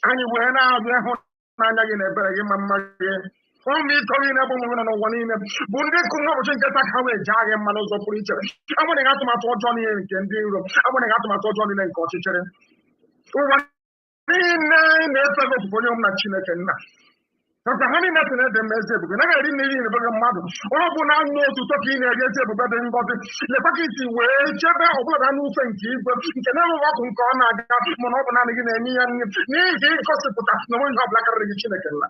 Anyị wee na-abịa hụ n'anya gị na ebere gị ma mma gị. Ụmụ iko gị na-abụ ụmụ na n'ụwa niile bụ ndị kụrụ n'ụbọchị nketa ka ha wee jaa gị mma n'ụzọ pụrụ iche. Agbanyeghị atụmatụ ọjọọ niile nke ndị iro, agbanyeghị atụmatụ ọjọọ niile nke ọchịchịrị. Ụwa niile na-efe gị ofufe onye na Chineke nna. Maka ha niile si na-ede m ezi ebube, naghị eri mmiri n'ebe gị mmadụ. Ọ bụ na anụ otuto ka ị na-eri ezi ebube dị ngọzi. Lekwa ka isi wee chebe ọbụla n'ufe nke igwe nke na-enweghị ọkụ nke ọ na-aga mana ọ bụ naanị gị na-enye ya nri n'ihi ịgosipụta na onwe ihe ọbụla karịrị gị Chineke nna.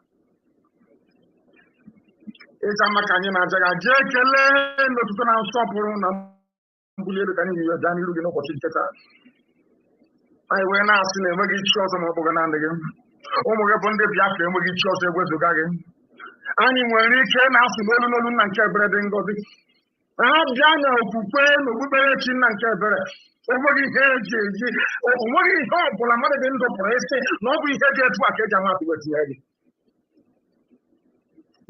Ịza maka anyị na-aja ya jee kelee n'otuto na nsọpụrụ na mbuli elu ka anyị yi gaa n'iru gị n'ụbọchị nketa. Anyị wee na-asị na enweghị chi ọzọ ma ọ bụghị naanị gị. Ụmụ gị bụ ndị Biafra enweghị chi ọzọ ewezuga gị. Anyị nwere ike na-asụ n'olu n'olu nna nke ebere dị ngọzi. Abịa na okwukwe na okpukperechi nna nke ebere. Enweghị ihe eji eji, onweghị ihe ọ bụla mmadụ dị ndụ pụrụ isi na ọ bụ ihe dị etu a ka eji amatụ wetinye gị.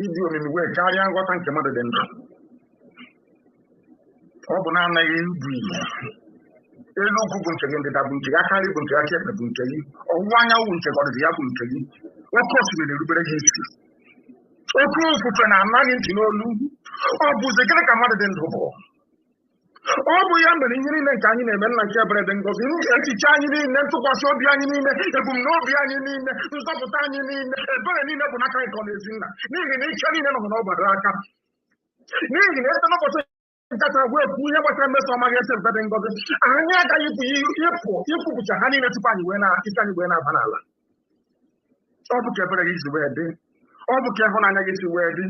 Ịdị omimi wee karịa nghọta nke mmadụ dị ndụ. Ọ bụ na-anaghị ibu iyi. Elu ugwu bụ nke gị, ndịda bụ nke gị, aka nri bụ nke gị, aka ekpe bụ nke gị, ọwụwa anyanwụ bụ nke gị, ọdịda ya bụ nke gị. Oke osimiri na-erubere gị isi. Oke ofufe na-anaghị ntị n'olu. Ọ bụzi gịnị ka mmadụ dị ndụ bụ? Ọ bụ ya mere ihe niile nke anyị na-eme nna nke ebere dị ngọzi. Echiche anyị niile, ntụkwasị obi anyị niile, ebumnobi anyị niile, nzọpụta anyị niile, ebere niile bụ n'aka nke ọ na-ezi nna. N'ihi na ike niile nọ n'ọgbara aka. N'ihi na ete n'ụbọchị nkata wee kwuo ihe gbasara mmeso ọma ga-esi ebube dị ngọzi. Anyị agaghị ịpụpụcha ha niile tupu anyị wee na-aba n'ala. Ọ bụ ka ebere gị si wee dị. Ọ bụ ka ịhụnanya gị si wee dị.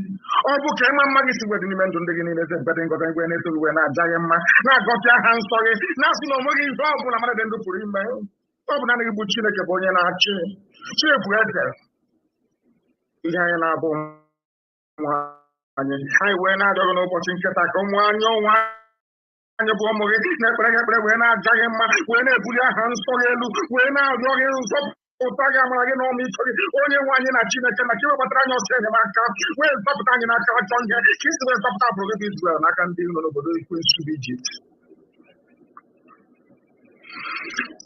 Ọ bụ ka ịma mma gị si wee dị n'ime ndụ ndị gị niile ezi ebube dị ngọzi wee na-eto gị wee na-aja gị mma na-agọzi aha nsọ gị na-asị na onweghị ihe ọ bụla mmadụ dị ndụ pụrụ ime. Ọ bụ naanị gị bụ Chineke bụ onye na-achị. Chi bụ eze. Ihe anyị na-abụ nwa anyị wee na-arịọ gị n'ụbọchị nketa ka ụmụ anyị ọnwa anyị bụ ụmụ gị na-ekpere gị ekpere wee na-aja gị mma wee na-ebuli aha nsọ gị elu wee na-arịọ gị nzọpụta gị amara gị n'ọmụ iko gị onye nwe anyị na Chineke na ka iwebatara anyị ọsọ enyemaka wee zọpụta anyị n'aka ajọ ihe ka isi wee zọpụta abụrụ gị bụ Izrel n'aka ndị iro n'obodo Ekwensu bụ Ijipt.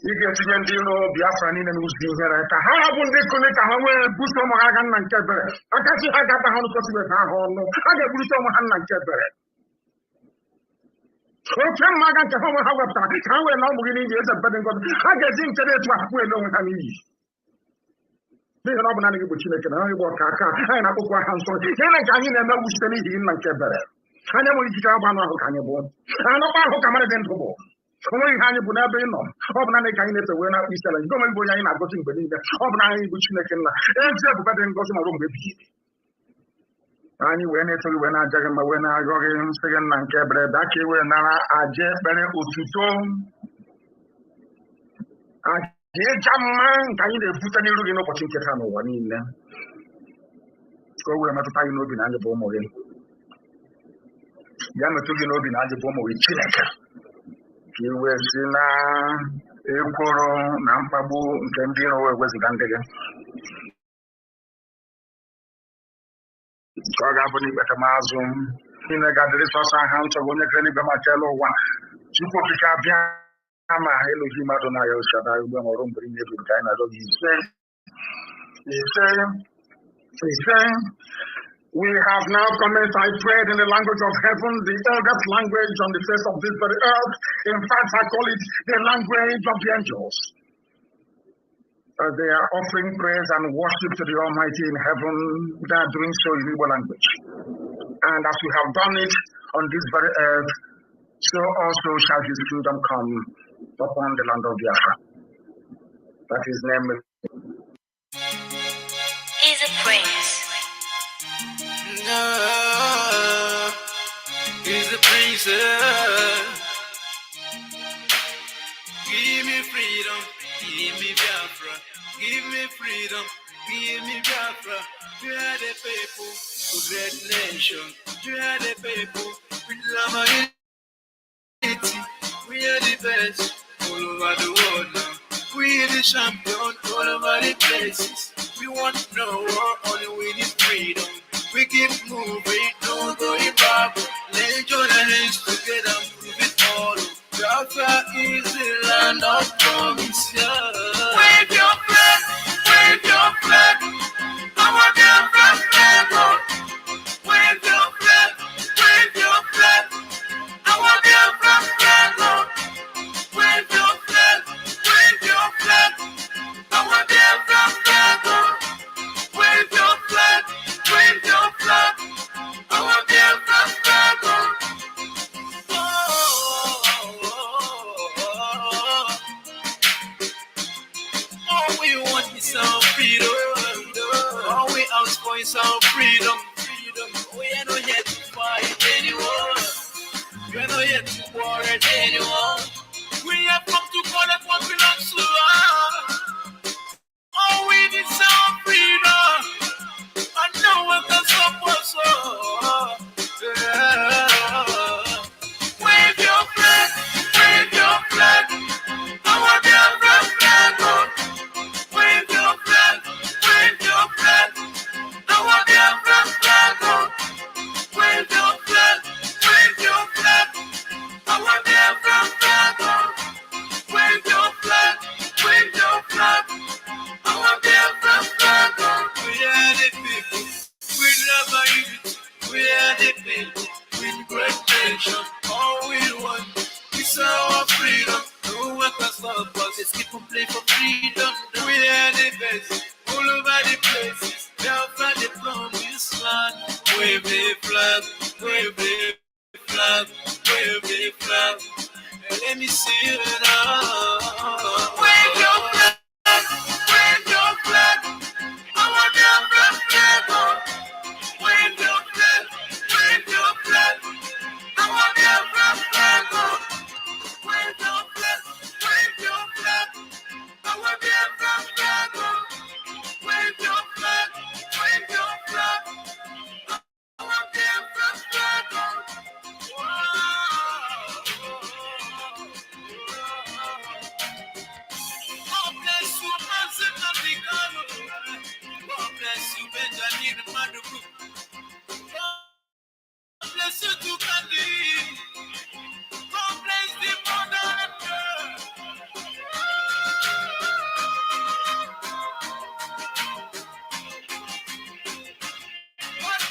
Ị ga-etinye ndị iro Biafra niile n'ụzọ ihere ka ha bụ ndị kụli ka ha wee buso ụmụ ha agha nna nke ebere. Akasị ha ga-aba ha n'ụkọsibe ha ahụ ọnụ, ha ga-eburite ụmụ ha nna nke ebere. Oke mma agha nke ha onwe ha wepụtara ka ha wee na ụmụ gị n'ihi eze ebube dị ngọzi, ha ga-eji nke dị etu a wee na onwe ha n'iyi. N'ihi na ọ bụ naanị gị bụ Chineke na onye bụ ọka aka anyị na-akpụkwa aha nsọ ihe na nke anyị na-emewu site n'ihi nna nke ebere. Anyị enweghị ikike agba anụ ahụ ka anyị bụ anụkwa ahụ ka mmadụ dị ndụ bụ. Onweghị ihe anyị bụ n'ebe ị nọ. Ọ bụ naanị ka anyị na-efe wee na-akpụ isi ala nke onwe bụ onye anyị na-agọzi mgbe niile. Ọ bụ naanị bụ Chineke nna ezi ebube dị ngọzi ma ruo mgbe ebighị ebi. Anyị wee na-eto gị wee na-aja gị mma wee na-arịọ gị nsị gị nna nke ebere bịa ka ị wee nara aja ekpere otuto aja ịja mma nke anyị na-ebute n'iru gị n'ụbọchị nketa n'ụwa niile ka o wee metụta gị n'obi na anyị bụ ụmụ gị. Ya metụ gị n'obi na anyị bụ ụmụ gị Chineke ka ị wee si na ekworo na mkpagbu nke ndị iro wee weziga ndị gị. Ka ọ ga-abụ n'ikpete mazụ ime ga-adịrị sọsọ aha nsọ gị onye kere n'igwe ma kelee ụwa Chukwu okike abịa ma elohi mmadụ na ya ochada ugbe ọrụ mgbe ihe bụ nke anyị na-arịọ gị ise. We have now commenced, I prayed in the language of heaven, the eldest language on the face of this very earth. In fact, I call it the language of the angels. They are offering praise and worship to the Almighty in heaven. They are doing so in Igbo language. And as we have done it on this very earth, so also shall his kingdom come upon the land of Biafra. That his name is a praise. He's a praise. Give me freedom. Give me Biafra, give me freedom, give me Biafra. We are the people, a great nation. We are the people, we love our unity. We are the best all over the world now. We are the champion all over the places. We want no war, only we need freedom. We keep moving, no going back. Let's join our hands together and prove it all. Biafra is the land of promise. Yeah. Wave your flag, wave here to quarrel anyone. We have come to collect what belongs to us. All we need is our freedom, and no one can stop us. Wave your flag, wave your flag. I want Biafra flag on. Wave your flag, wave your flag. I want Biafra flag on. Wave your flag, wave your flag. I want Biafra flag on. Wave your flag, wave your flag. I want Biafra flag on. We are the people, we love our unity. We are the people, with great nation. All we want is our freedom. No one can stop us. Let's keep on playing for freedom. We are the best, all over the places. Biafra the promised land. Wave the flag, wave the flag, wave the flag. Let me see you now. Wave your flag, wave your flag. I want Biafra flag on. Wave your flag, wave your flag. I want Biafra flag on. Wave your flag, wave your flag. I want Biafra flag on. Wave your flag, wave your flag. I want Biafra flag on. God bless you, Mazen Africano. God bless you, Benjamin Maduku. God bless you, Tukandi. God bless the mother and girl. God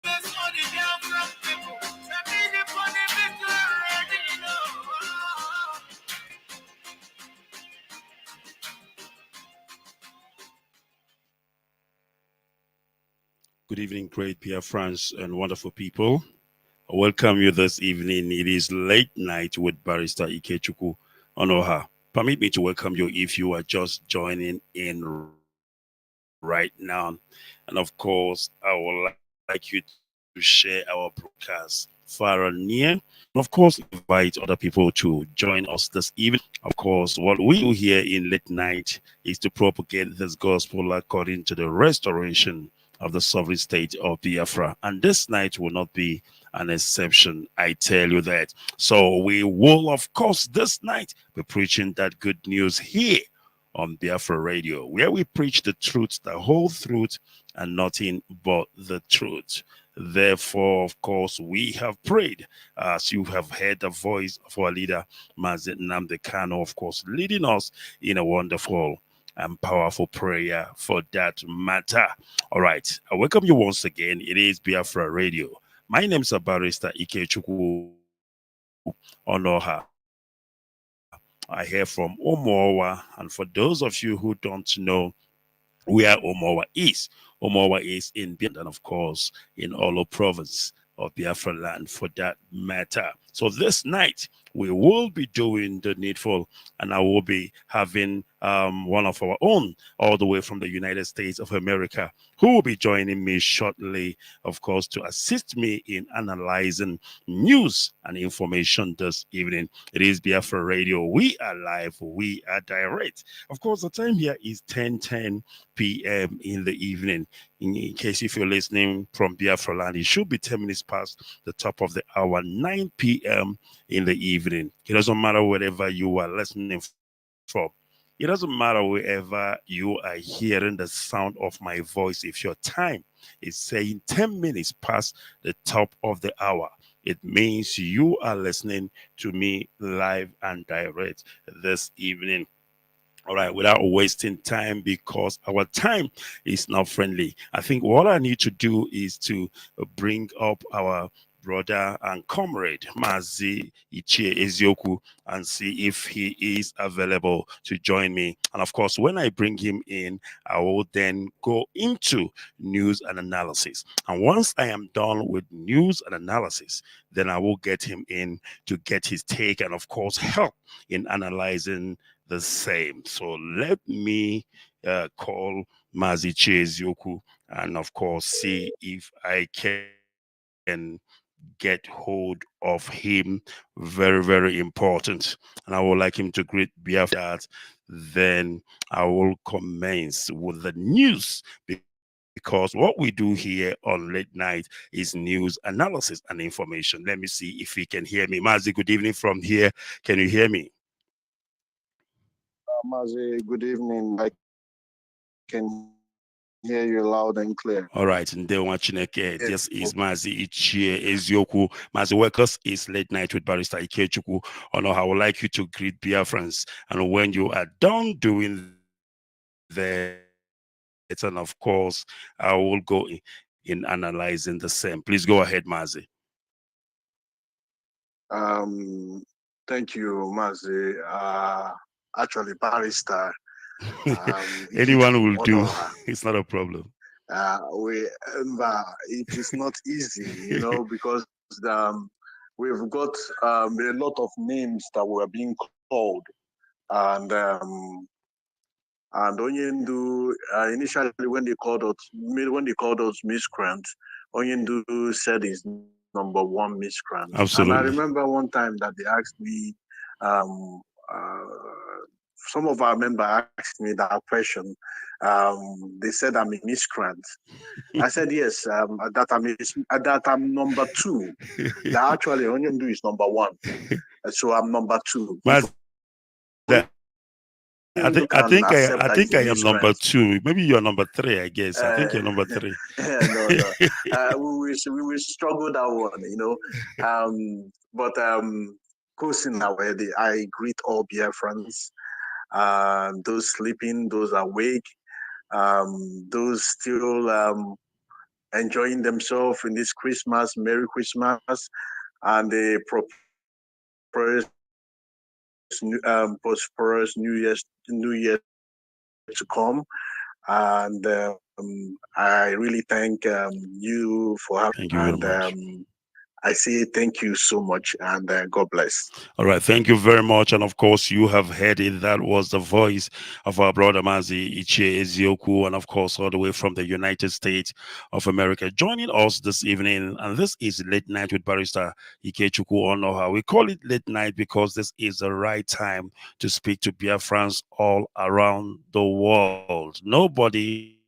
bless all the Biafra people. That mean the funny people already know. Good evening, great Biafrans and wonderful people. I welcome you this evening. It is late night with Barrister Ikechukwu Onuoha. Permit me to welcome you if you are just joining in right now. And of course, I would like you to share our broadcast far and near. And of course, invite other people to join us this evening. Of course, what we do here in late night is to propagate this gospel according to the restoration of the sovereign state of Biafra. And this night will not be an exception, I tell you that. So we will, of course, this night be preaching that good news here on Biafra Radio, where we preach the truth, the whole truth, and nothing but the truth. Therefore, of course, we have prayed, as you have heard the voice of our leader, Mazen Namdekano, of course, leading us in a wonderful and powerful prayer for that matter. All right, I welcome you once again. It is Biafra Radio. My name is Barrister Ikechukwu Onuoha. I hear from Omowa, and for those of you who don't know where Omowa is in Biafra, and of course in Olo province of Biafra land for that matter. So this night we will be doing the needful, and I will be having one of our own all the way from the United States of America who will be joining me shortly, of course, to assist me in analyzing news and information this evening. It is Biafra Radio. We are live, we are direct. Of course, the time here is 10:10 p.m. in the evening. In case if you're listening from Biafra land, it should be 10 minutes past the top of the hour, 9 p.m. in the evening. It doesn't matter wherever you are listening from. It doesn't matter wherever you are hearing the sound of my voice. If your time is saying 10 minutes past the top of the hour, it means you are listening to me live and direct this evening. All right, without wasting time, because our time is not friendly. I think what I need to do is to bring up our brother and comrade Mazi Ichie Ezioku and see if he is available to join me. And of course, when I bring him in, I will then go into news and analysis. And once I am done with news and analysis, then I will get him in to get his take and of course help in analyzing the same. So let me call Mazi Ezioku and of course see if I can get hold of him. Very, very important. And I would like him to greet Biafra. Then I will commence with the news, because what we do here on Late Night is news analysis and information. Let me see if he can hear me. Mazi, good evening from here. Can you hear me? Mazi, good evening. I can hear you loud and clear. All right, and then watching again. This is Mazi Ichie Ezioku. Mazi Workers is Late Night with Barrister Ikechukwu. Onuoha, I would like you to greet Biafrans. And when you are done doing that, and of course, I will go in analyzing the same. Please go ahead, Mazi. Thank you, Mazi. Actually, Barrister. Anyone will do. It's not a problem. It is not easy, because we've got a lot of names that were being called, and Onyendu initially when they called us miscreants, Onyendu said he's number one miscreant. Absolutely. And I remember one time that they asked me, some of our members asked me that question. They said I'm a miscreant. I said yes, that I'm number two. That actually Onyendu is number one, so I'm number two. I think I am number two. Maybe you're number three, I guess. I think you're number three. No. We will struggle that one, But I greet all Biafrans, those sleeping, those awake, those still enjoying themselves in this Christmas. Merry Christmas, and the prosperous New Year to come. And I really thank you for having. Thank you very much. I say thank you so much, and God bless. All right, thank you very much. And of course, you have heard it. That was the voice of our brother Mazi Ichie Ezioku, and of course, all the way from the United States of America, joining us this evening. And this is Late Night with Barrister Ikechukwu Onuoha. We call it Late Night because this is the right time to speak to Biafrans all around the world. Nobody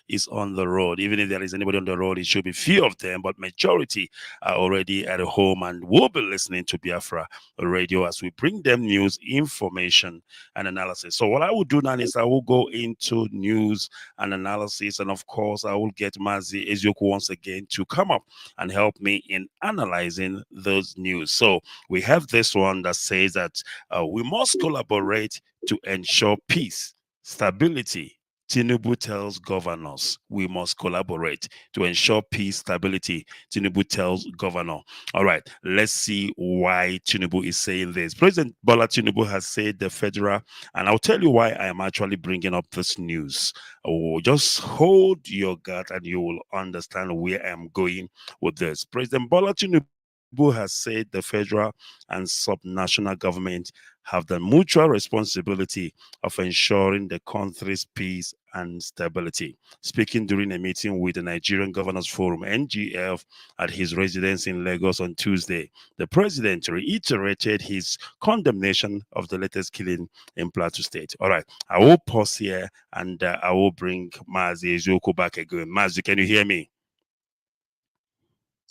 is on the road. Even if there is anybody on the road, it should be few of them, but majority are already at home and will be listening to Biafra Radio as we bring them news, information, and analysis. So what I will do now is I will go into news and analysis, and of course I will get Mazi Ezioku once again to come up and help me in analyzing those news. So we have this one that says that we must collaborate to ensure peace, stability. Tinubu tells governors we must collaborate to ensure peace, stability. Tinubu tells governor. All right, let's see why Tinubu is saying this. President Bola Tinubu has said the federal, and I'll tell you why I am actually bringing up this news. Oh, just hold your gut and you will understand where I am going with this. President Bola Tinubu has said the federal and subnational government have the mutual responsibility of ensuring the country's peace and stability. Speaking during a meeting with the Nigerian Governors Forum, NGF, at his residence in Lagos on Tuesday, the president reiterated his condemnation of the latest killing in Plateau State. All right, I will pause here and I will bring Mazi Ezioku back again. Mazi, can you hear me?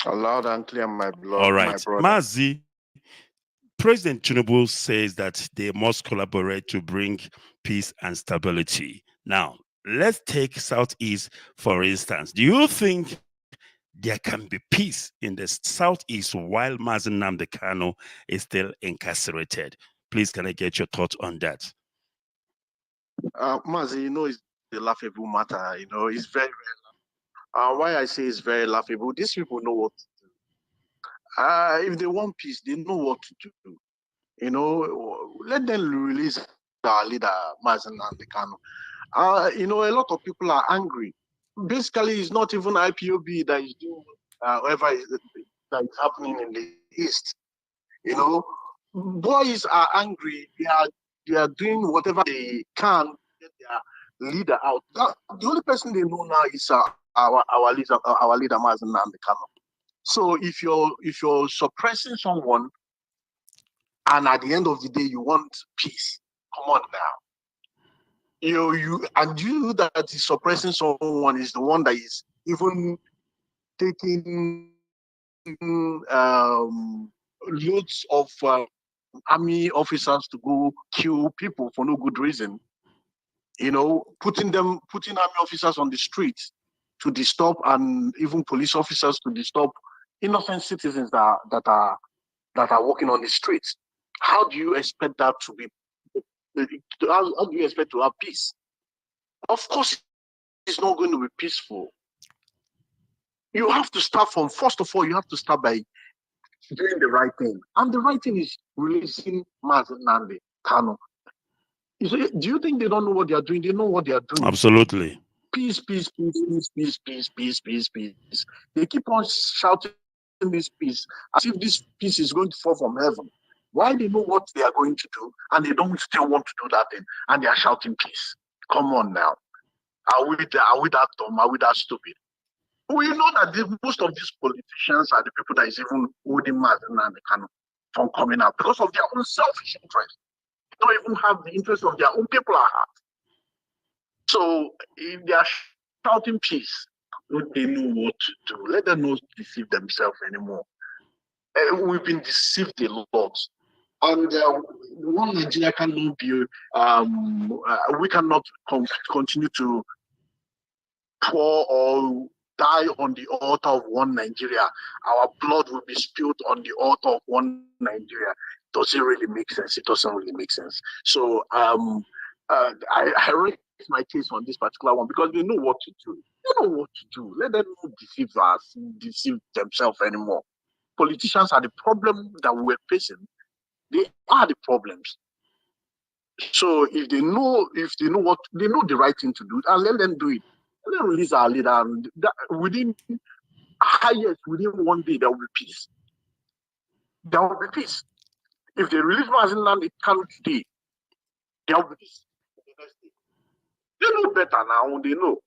Loud and clear, my brother. All right, Mazi, President Tinubu says that they must collaborate to bring peace and stability. Now, let's take Southeast, for instance. Do you think there can be peace in the Southeast while Mazi Nnamdi Kanu is still incarcerated? Please, can I get your thoughts on that? Mazi, it's a laughable matter. It's very, very laughable. Why I say it's very laughable, these people know what to do. If they want peace, they know what to do. Let them release our leader, Mazi Nnamdi Kanu. A lot of people are angry. Basically, it's not even IPOB that is doing whatever that is happening in the East. Boys are angry. They are doing whatever they can to get their leader out. The only person they know now is our leader, Mazi Nnamdi Kanu. So if you're suppressing someone, and at the end of the day you want peace, come on now. You that is suppressing someone is the one that is even taking loads of army officers to go kill people for no good reason. Putting army officers on the streets to disturb, and even police officers to disturb innocent citizens that are walking on the streets. How do you expect that to be? How do you expect to have peace? Of course, it's not going to be peaceful. You have to start from, first of all, you have to start by doing the right thing. And the right thing is releasing Mazi Nnamdi Kanu. Do you think they don't know what they are doing? They know what they are doing. Absolutely. Peace, peace, peace, peace, peace, peace, peace, peace, peace. They keep on shouting this peace as if this peace is going to fall from heaven. Why they know what they are going to do and they don't still want to do that thing and they are shouting peace? Come on now. Are we that dumb? Are we that stupid? We know that most of these politicians are the people that is even holding Mazi Nnamdi Kanu from coming out because of their own selfish interest. They don't even have the interest of their own people at heart. So if they are shouting peace, don't they know what to do? Let them not deceive themselves anymore. We've been deceived a lot. And one Nigeria cannot be, we cannot continue to pour or die on the altar of one Nigeria. Our blood will be spilled on the altar of one Nigeria. Does it really make sense? It doesn't really make sense. So I raise my case on this particular one because they know what to do. They know what to do. Let them not deceive themselves anymore. Politicians are the problem that we're facing. They are the problems. So if they know what they know the right thing to do, and let them do it. Let them release our leader, and within 1 day there will be peace. There will be peace. If they release Mazi Nnamdi Kanu today, there will be peace the next day. They know better now. They know.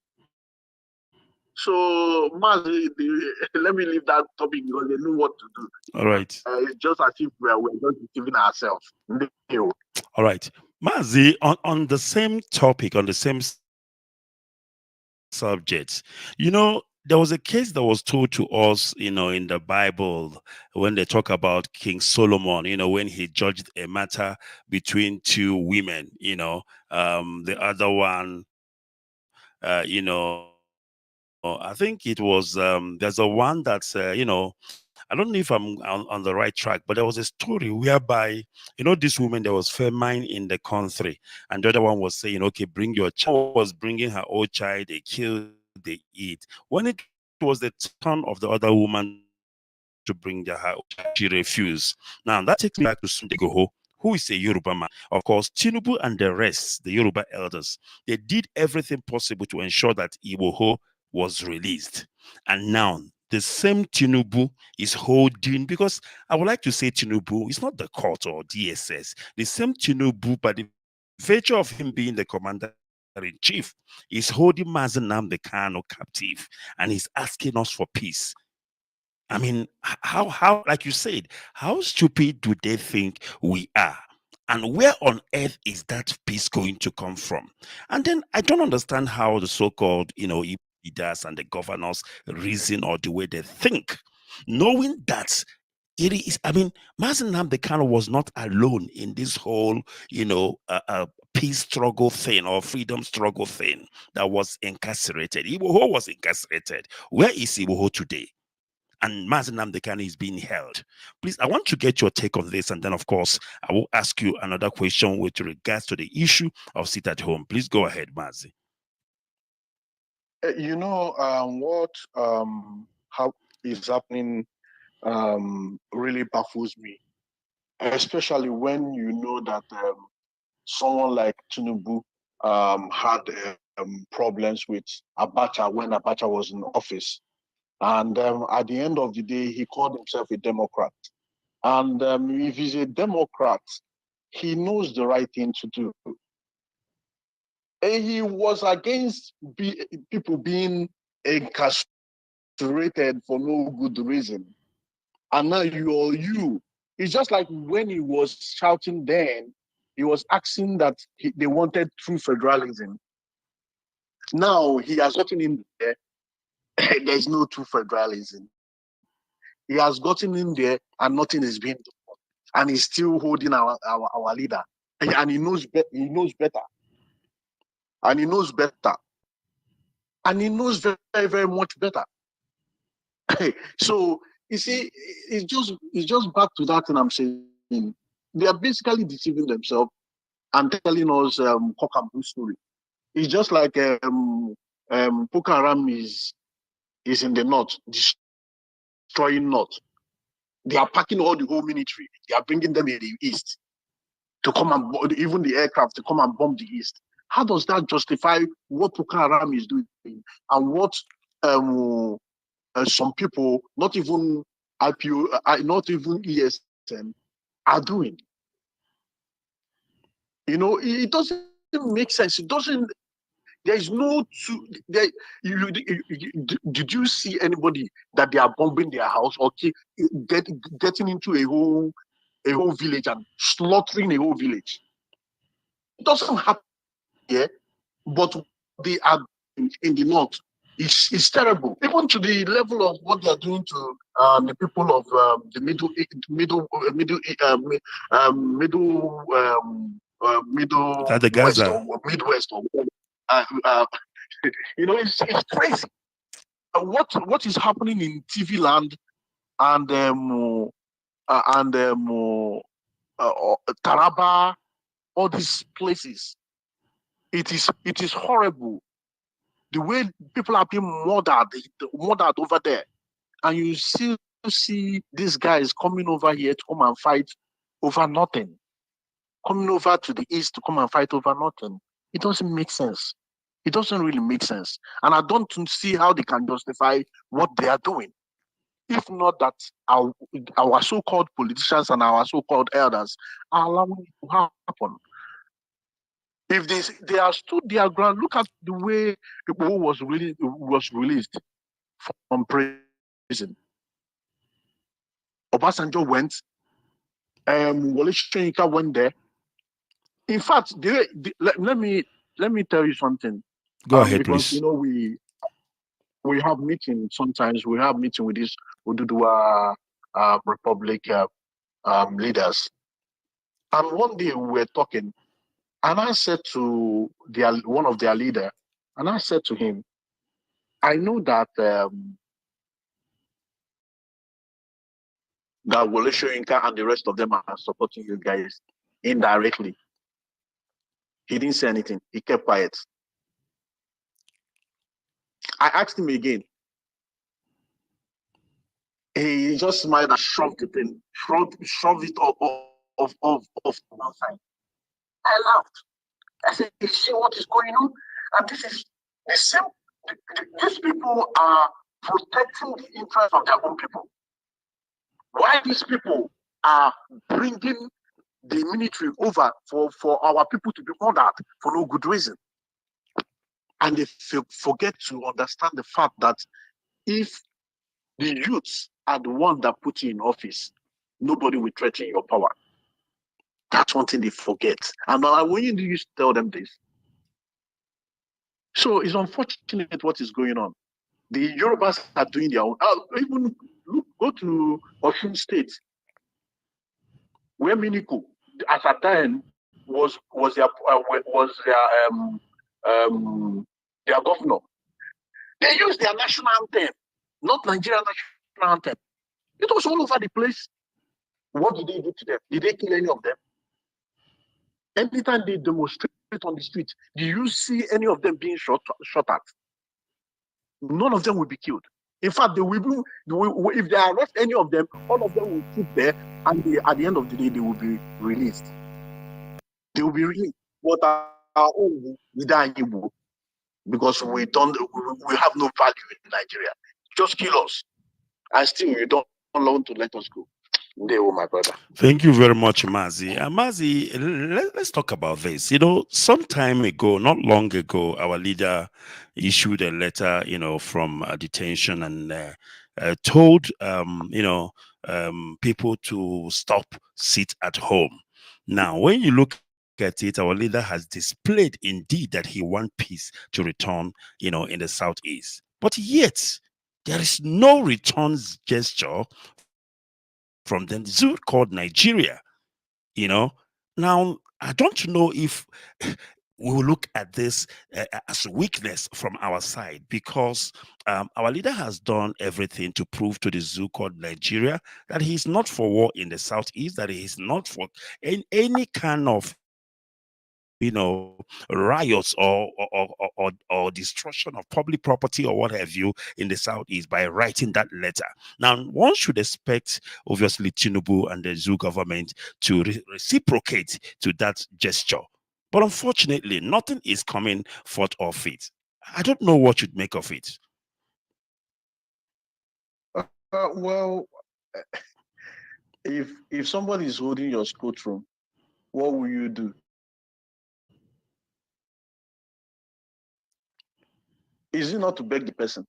So Mazi, let me leave that topic because they know what to do. All right. It's just as if we're just deceiving ourselves. All right. Mazi, on the same topic, on the same subject, there was a case that was told to us, in the Bible when they talk about King Solomon, when he judged a matter between two women, the other one, I think it was, there's a one that's, I don't know if I'm on the right track, but there was a story whereby, this woman, there was famine in the country, and the other one was saying, okay, bring your child. Was bringing her old child, they kill, they eat. When it was the turn of the other woman to bring her child, she refused. Now, that takes me back to Sunday Goho, who is a Yoruba man. Of course, Tinubu and the rest, the Yoruba elders, they did everything possible to ensure that Iwoho was released. And now, the same Tinubu is holding, because I would like to say Tinubu is not the court or DSS. The same Tinubu, by the virtue of him being the commander-in-chief, is holding Mazi Nnamdi Kanu captive, and he's asking us for peace. I mean, how, like you said, how stupid do they think we are? And where on earth is that peace going to come from? And then I don't understand how the so-called, leaders and the governors reason or the way they think, knowing that it is, Mazi Nnamdi Kanu was not alone in this whole, peace struggle thing or freedom struggle thing that was incarcerated. Iwoho was incarcerated. Where is Iwoho today? And Mazi Nnamdi Kanu is being held. Please, I want to get your take on this, and then, of course, I will ask you another question with regards to the issue of sit at home. Please go ahead, Mazi. How is happening really baffles me, especially when you know that someone like Tinubu had problems with Abacha when Abacha was in office. And at the end of the day, he called himself a Democrat. And if he's a Democrat, he knows the right thing to do. And he was against people being incarcerated incarcerated for no good reason. And now you. It's just like when he was shouting then, he was asking that they wanted true federalism. Now he has gotten in there. There's no true federalism. He has gotten in there and nothing is being done. And he's still holding our leader. And he knows better. He knows better. And he knows better. And he knows very, very much better. So you see, it's just back to that thing I'm saying. They are basically deceiving themselves and telling us cock and bull story. It's just like Boko Haram is in the north, destroying north. They are packing all the whole military. They are bringing them in the east to come and even the aircraft to come and bomb the east. How does that justify what Boko Haram is doing and what some people, not even IPO, not even ESN, are doing? You know, it doesn't make sense. It doesn't. There is no. Did you see anybody that they are bombing their house or getting into a whole village and slaughtering a whole village? It doesn't happen here, but they are in the north. It's terrible, even to the level of what they are doing to the people of the middle Gaza. west or midwest or you know, it's crazy. What is happening in TV land and Taraba, all these places? It is horrible. The way people are being murdered over there, and you still see these guys coming over here to come and fight over nothing. Coming over to the east to come and fight over nothing. It doesn't make sense. It doesn't really make sense. And I don't see how they can justify what they are doing. If not that our so-called politicians and our so-called elders are allowing it to happen. If they are stood their ground, look at the way people was released from prison. Obasanjo went, Wole Soyinka went there. In fact, let me tell you something. Go ahead, because, please. You know, we have meetings sometimes. We have meeting with these Oduduwa Republic leaders, and one day we were talking, and I said to one of their leader, and I said to him, I know that that Wole Soyinka and the rest of them are supporting you guys indirectly. He didn't say anything. He kept quiet. I asked him again. He just smiled and shoved it in, shoved it off one side. I laughed. I said, "You see what is going on? And this is the same. These people are protecting the interests of their own people. Why these people are bringing the military over for our people to be murdered for no good reason? And they forget to understand the fact that if the youths are the ones that put you in office, nobody will threaten your power. That's one thing they forget. And when you used to tell them this. So it's unfortunate what is going on. The Yorubas are doing their own. Even go to Osun State, where Miniku, at that time, was their governor. They used their national anthem, not Nigerian national anthem. It was all over the place. What did they do to them? Did they kill any of them? Anytime they demonstrate on the street, do you see any of them being shot at? None of them will be killed. In fact, they will if they arrest any of them, all of them will sit there, and at the end of the day, they will be released. They will be released. But our own, because we have no value in Nigeria. Just kill us, and still you don't want to let us go. My brother. Thank you very much, Mazi. Mazi, let's talk about this. You know, some time ago, not long ago, our leader issued a letter, you know, from detention and told, people to sit at home. Now, when you look at it, our leader has displayed indeed that he wants peace to return, you know, in the southeast. But yet, there is no returns gesture from the zoo called Nigeria. You know, now I don't know if we will look at this as a weakness from our side, because our leader has done everything to prove to the zoo called Nigeria that he's not for war in the southeast, that he is not for any kind of, you know, riots or destruction of public property or what have you in the southeast by writing that letter. Now, one should expect, obviously, Tinubu and the zoo government to reciprocate to that gesture. But unfortunately, nothing is coming forth of it. I don't know what you'd make of it. Well, if somebody is holding your scrotum, what will you do? Is it not to beg the person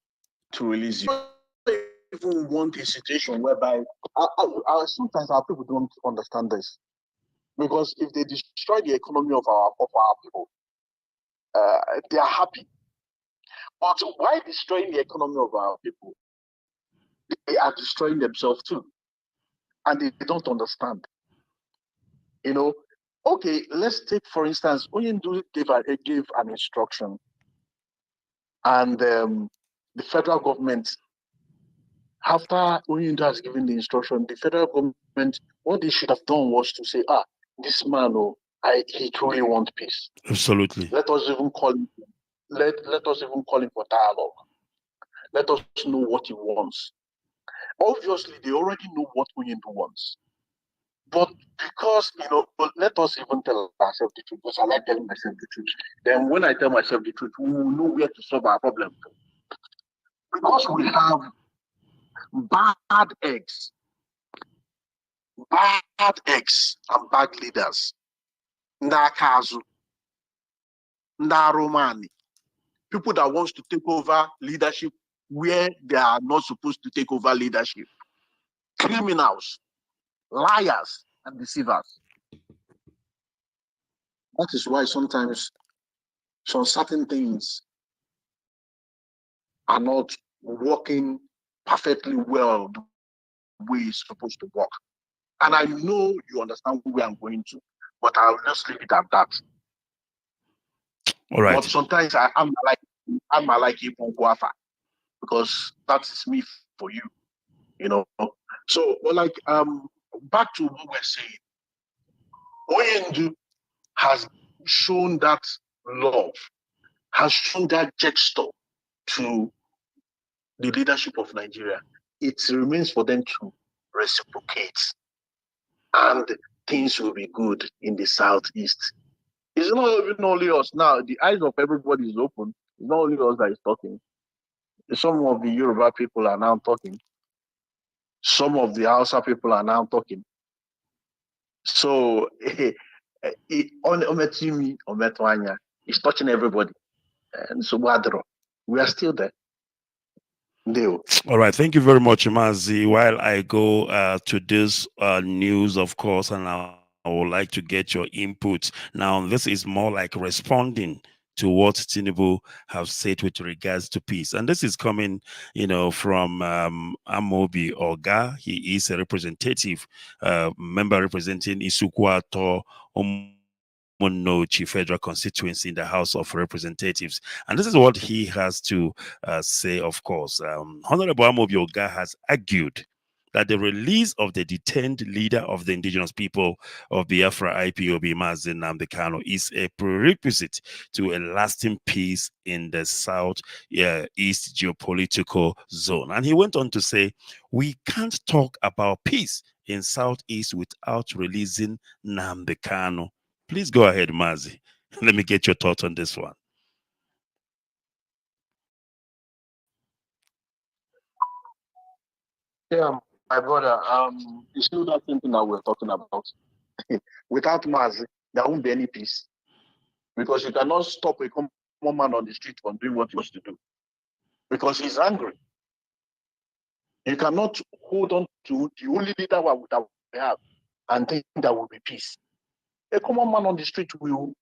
to release you? People want a situation whereby sometimes our people don't understand this, because if they destroy the economy of our people, they are happy. But why destroying the economy of our people? They are destroying themselves too, and they don't understand. You know, okay, let's take for instance, Oyindu gave an instruction, and the federal government, after Oyindu has given the instruction, the federal government, what they should have done was to say, this man, he truly wants peace. Absolutely. Let us even call him. Let us even call him for dialogue. Let us know what he wants. Obviously, they already know what Oyindu wants. But because, but let us even tell ourselves the truth, because I like telling myself the truth. Then when I tell myself the truth, we will know where to solve our problem. Because we have bad eggs and bad leaders. Ndakazu, Ndaromani, people that wants to take over leadership where they are not supposed to take over leadership. Criminals, liars, and deceivers. That is why sometimes some certain things are not working perfectly well the way it's supposed to work. And I know you understand where I'm going to, but I'll just leave it at that. All right. But sometimes I'm like Guafa, because that is me for you, you know. So, like, back to what we're saying, Oyendu has shown that love, has shown that gesture to the leadership of Nigeria. It remains for them to reciprocate, and things will be good in the southeast. It's not even only us now. The eyes of everybody is open. It's not only us that is talking. Some of the Yoruba people are now talking. Some of the Hausa people are now talking. So, it's touching everybody. And so, we are still there. All right, thank you very much, Mazi. While I go to this news, of course, and I would like to get your input. Now, this is more like responding to what Tinubu have said with regards to peace. And this is coming, you know, from Amobi Oga. He is a representative, member representing Isukwato Monochi Federal Constituency in the House of Representatives. And this is what he has to say, of course. Honorable Amobi Oga has argued that the release of the detained leader of the indigenous people of Biafra IPOB, Mazi Nnamdi Kanu, is a prerequisite to a lasting peace in the South East geopolitical zone. And he went on to say, we can't talk about peace in Southeast without releasing Nnamdi Kanu. Please go ahead, Mazi. Let me get your thoughts on this one. Yeah, My brother, it's still that same thing that we're talking about. Without Maz, there won't be any peace. Because you cannot stop a common man on the street from doing what he wants to do. Because he's angry. You cannot hold on to the only leader that we have and think there will be peace. A common man on the street will,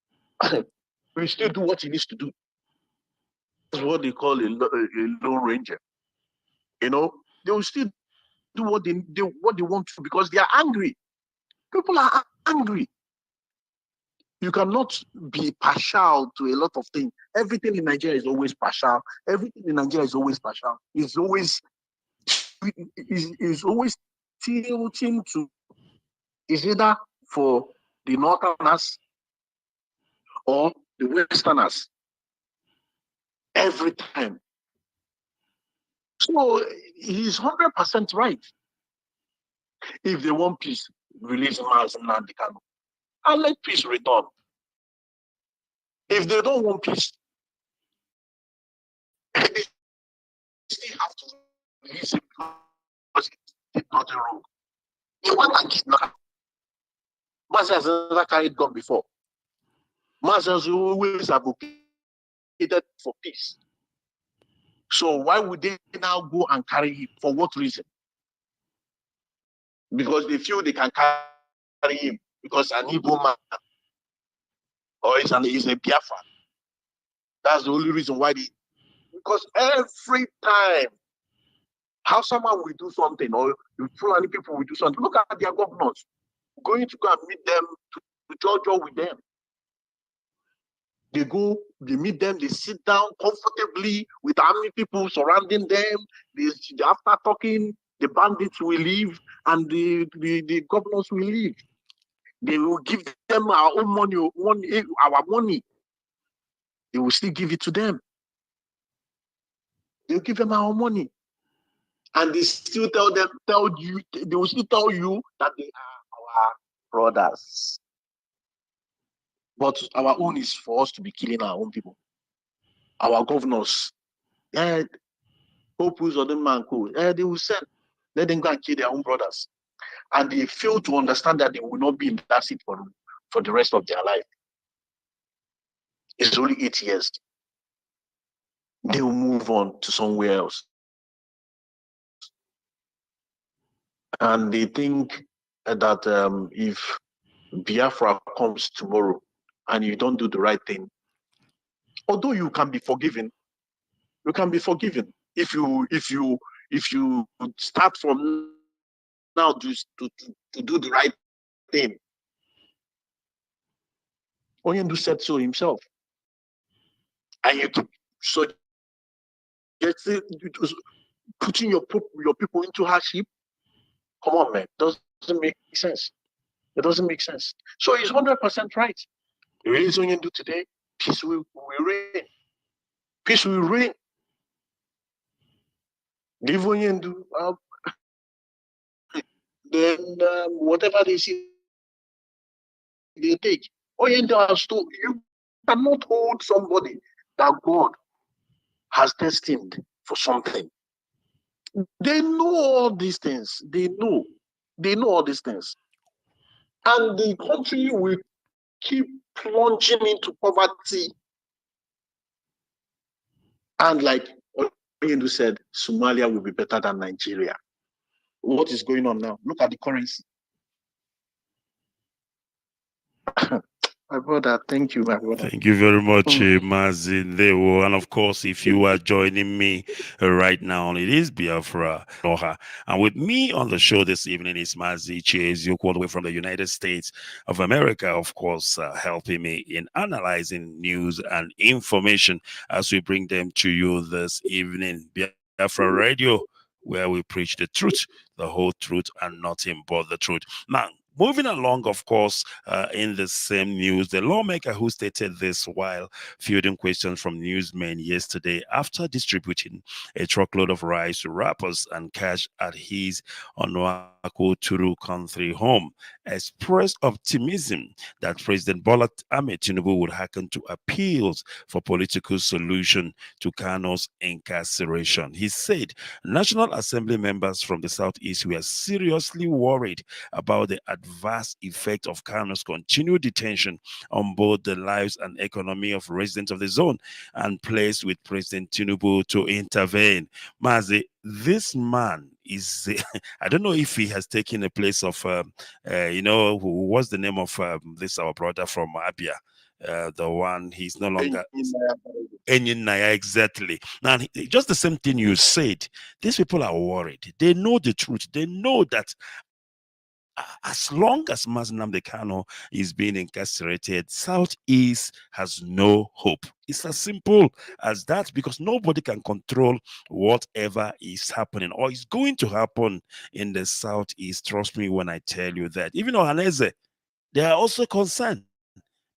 will still do what he needs to do. That's what they call a lone ranger. You know, they will still do what they want to because they are angry. People are angry. You cannot be partial to a lot of things. Everything in Nigeria is always partial. Everything in Nigeria is always partial. It's always tilting to is either for the Northerners or the Westerners. Every time. So he's 100% right. If they want peace, release Maz Nnamdi Kanu and let peace return. If they don't want peace, they still have to release him because he did nothing wrong. He went and kidnapped. Maz has never carried gun before. Maz has always advocated for peace. So why would they now go and carry him? For what reason? Because they feel they can carry him because an Igbo man or he's a Biafra. That's the only reason why because every time how someone will do something or Fulani people will do something, look at their governors going to go and meet them to judge with them. They go, they meet them, they sit down comfortably with army people surrounding them. After talking, the bandits will leave and the governors will leave. They will give them our own money, our money. They will still give it to them. They'll give them our money. And they still they will still tell you that they are our brothers. But our own is for us to be killing our own people. Our governors, Opus or the man, they will send, let them go and kill their own brothers. And they fail to understand that they will not be in that seat for the rest of their life. It's only 8 years. They will move on to somewhere else. And they think that if Biafra comes tomorrow and you don't do the right thing, although you can be forgiven, if you start from now to do the right thing. Onyendu said so himself. And you keep putting your people into hardship. Come on, man. Doesn't make sense. It doesn't make sense. So he's 100% right. Release Onyendu today, peace will reign. Peace will reign. Give Onyendu, then whatever they see, they take. Onyendu has told you cannot hold somebody that God has destined for something. They know all these things. They know all these things. And the country will keep plunging into poverty. And like Oyendu said, Somalia will be better than Nigeria. What is going on now? Look at the currency. My brother, thank you, my brother. Thank you very much, Mazin Dewo. And of course, if you are joining me right now, it is Biafra Onuoha. And with me on the show this evening is Mazi Chiezioku, all the way from the United States of America, of course, helping me in analyzing news and information as we bring them to you this evening. Biafra Radio, where we preach the truth, the whole truth, and nothing but the truth. Now, Moving along, of course, in the same news, the lawmaker who stated this while fielding questions from newsmen yesterday after distributing a truckload of rice to rappers and cash at his Onuaku Turu country home expressed optimism that President Bola Ahmed Tinubu would hearken to appeals for political solution to Kano's incarceration. He said National Assembly members from the Southeast were seriously worried about the adverse effect of Kano's continued detention on both the lives and economy of residents of the zone and placed with President Tinubu to intervene. Mazi, this man is, I don't know if he has taken a place of, who was the name of this, our brother from Abia? The one he's no longer Enyin Naya, exactly. Now, just the same thing you said. These people are worried. They know the truth. They know that as long as Mazi Kano is being incarcerated, Southeast has no hope. It's as simple as that, because nobody can control whatever is happening or is going to happen in the Southeast. Trust me when I tell you that. Even Ohaneze, they are also concerned.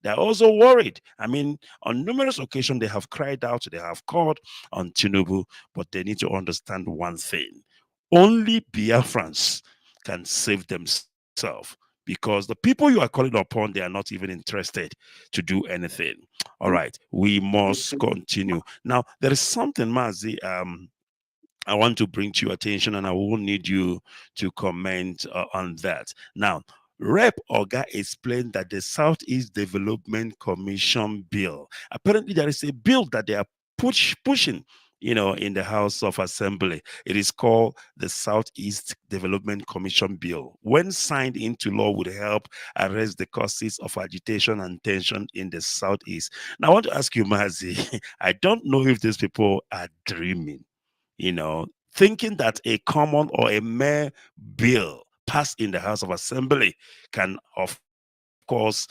They're also worried. I mean, on numerous occasions, they have cried out, they have called on Tinubu, but they need to understand one thing. Only Biafrans can save themselves, because the people you are calling upon, they are not even interested to do anything. All right, we must continue. Now, there is something, Mazi, I want to bring to your attention, and I will need you to comment on that. Now, Rep Oga explained that the Southeast Development Commission bill, apparently there is a bill that they are pushing, in the House of Assembly. It is called the Southeast Development Commission bill. When signed into law, would help arrest the causes of agitation and tension in the Southeast. Now, I want to ask you, Mazi, I don't know if these people are dreaming, thinking that a common or a mere bill passed in the House of Assembly can, of course,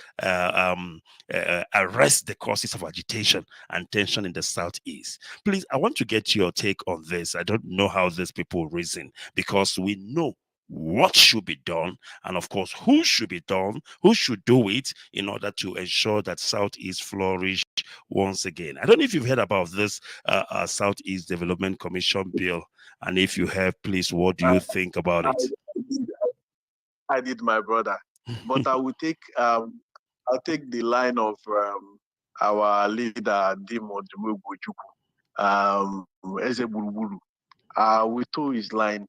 arrest the causes of agitation and tension in the Southeast. Please, I want to get your take on this. I don't know how these people reason, because we know what should be done, and of course who should be done, who should do it in order to ensure that Southeast flourish once again. I don't know if you've heard about this Southeast Development Commission bill, and if you have, please, what do you think about it? I did, my brother, but I will take I'll take the line of our leader Dimo Eze Buruburu. We told his line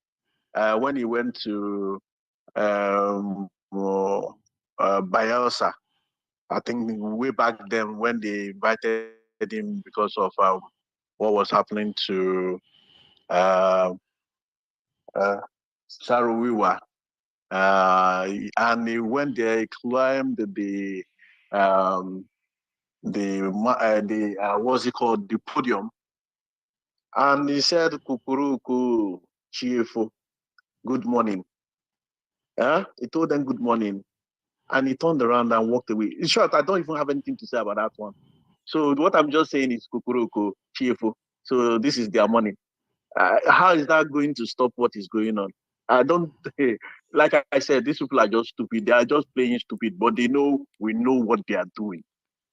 when he went to Bayelsa. I think way back then when they invited him because of what was happening to Saruwiwa. And he went there, he climbed the what's it called, the podium, and he said, "Kukuruku Chiefo, good morning." He told them good morning, and he turned around and walked away. In short, I don't even have anything to say about that one. So what I'm just saying is Kukuruku Chiefo. So this is their money. How is that going to stop what is going on? I don't, like I said, these people are just stupid. They are just playing stupid, but we know what they are doing.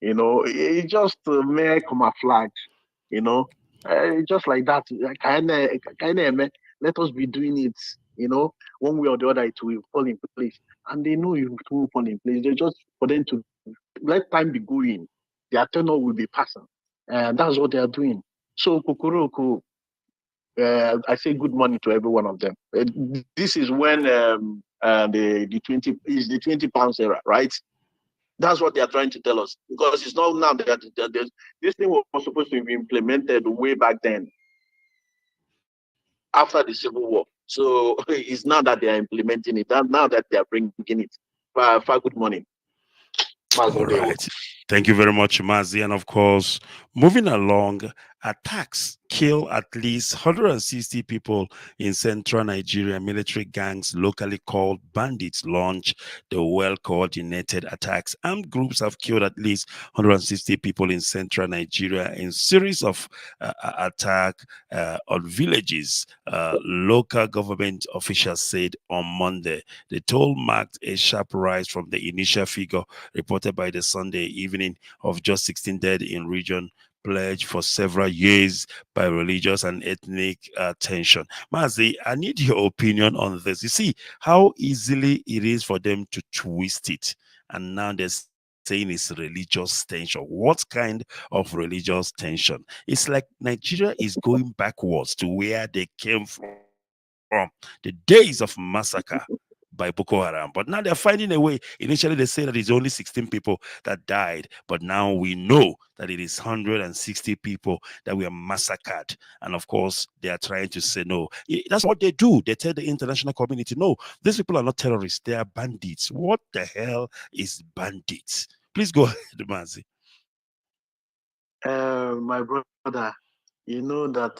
It's just mere camouflage, just like that. Let us be doing it, one way or the other, it will fall in place. And they know it will fall in place. They just, for them to let time be going, their tenure will be passing. And that's what they are doing. So, Kukuruku, I say good morning to every one of them. This is when the 20 pounds era, right? That's what they are trying to tell us, because it's not now that this thing was supposed to be implemented way back then, after the Civil War. So it's now that they are implementing it, now that they are bringing it. Good morning. All right. Thank you very much, Mazi. And of course, moving along, Attacks kill at least 160 people in central Nigeria. Military gangs, locally called bandits, launch the well-coordinated attacks. Armed groups have killed at least 160 people in central Nigeria in series of attacks on villages. Local government officials said on Monday. The toll marked a sharp rise from the initial figure reported by the Sunday evening of just 16 dead in region pledged for several years by religious and ethnic tension. Mazi, I need your opinion on this. You see how easily it is for them to twist it, and now they're saying it's religious tension. What kind of religious tension? It's like Nigeria is going backwards to where they came from, the days of massacre by Boko Haram. But now they're finding a way. Initially, they say that it's only 16 people that died, but now we know that it is 160 people that were massacred. And of course, they are trying to say no. That's what they do. They tell the international community, no, these people are not terrorists. They are bandits. What the hell is bandits? Please go ahead, Mazi. My brother, you know that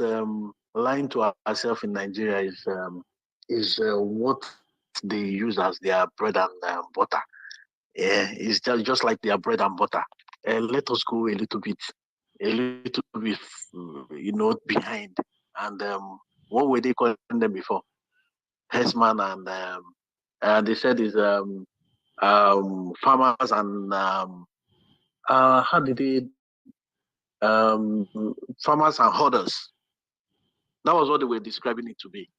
lying to ourselves in Nigeria is what they use as their bread and butter. Yeah, it's just like their bread and butter. Let us go a little bit, behind. And what were they calling them before? Herdsman and they said is farmers and how did they farmers and hoarders. That was what they were describing it to be.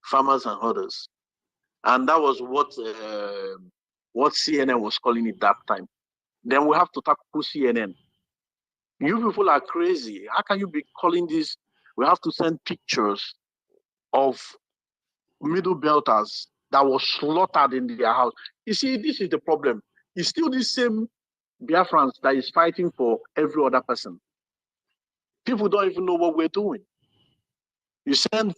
Farmers and hoarders. And that was what CNN was calling it that time. Then we have to tackle CNN. You people are crazy. How can you be calling this? We have to send pictures of middle belters that was slaughtered in their house. You see, this is the problem. It's still the same Biafrans that is fighting for every other person. People don't even know what we're doing. You send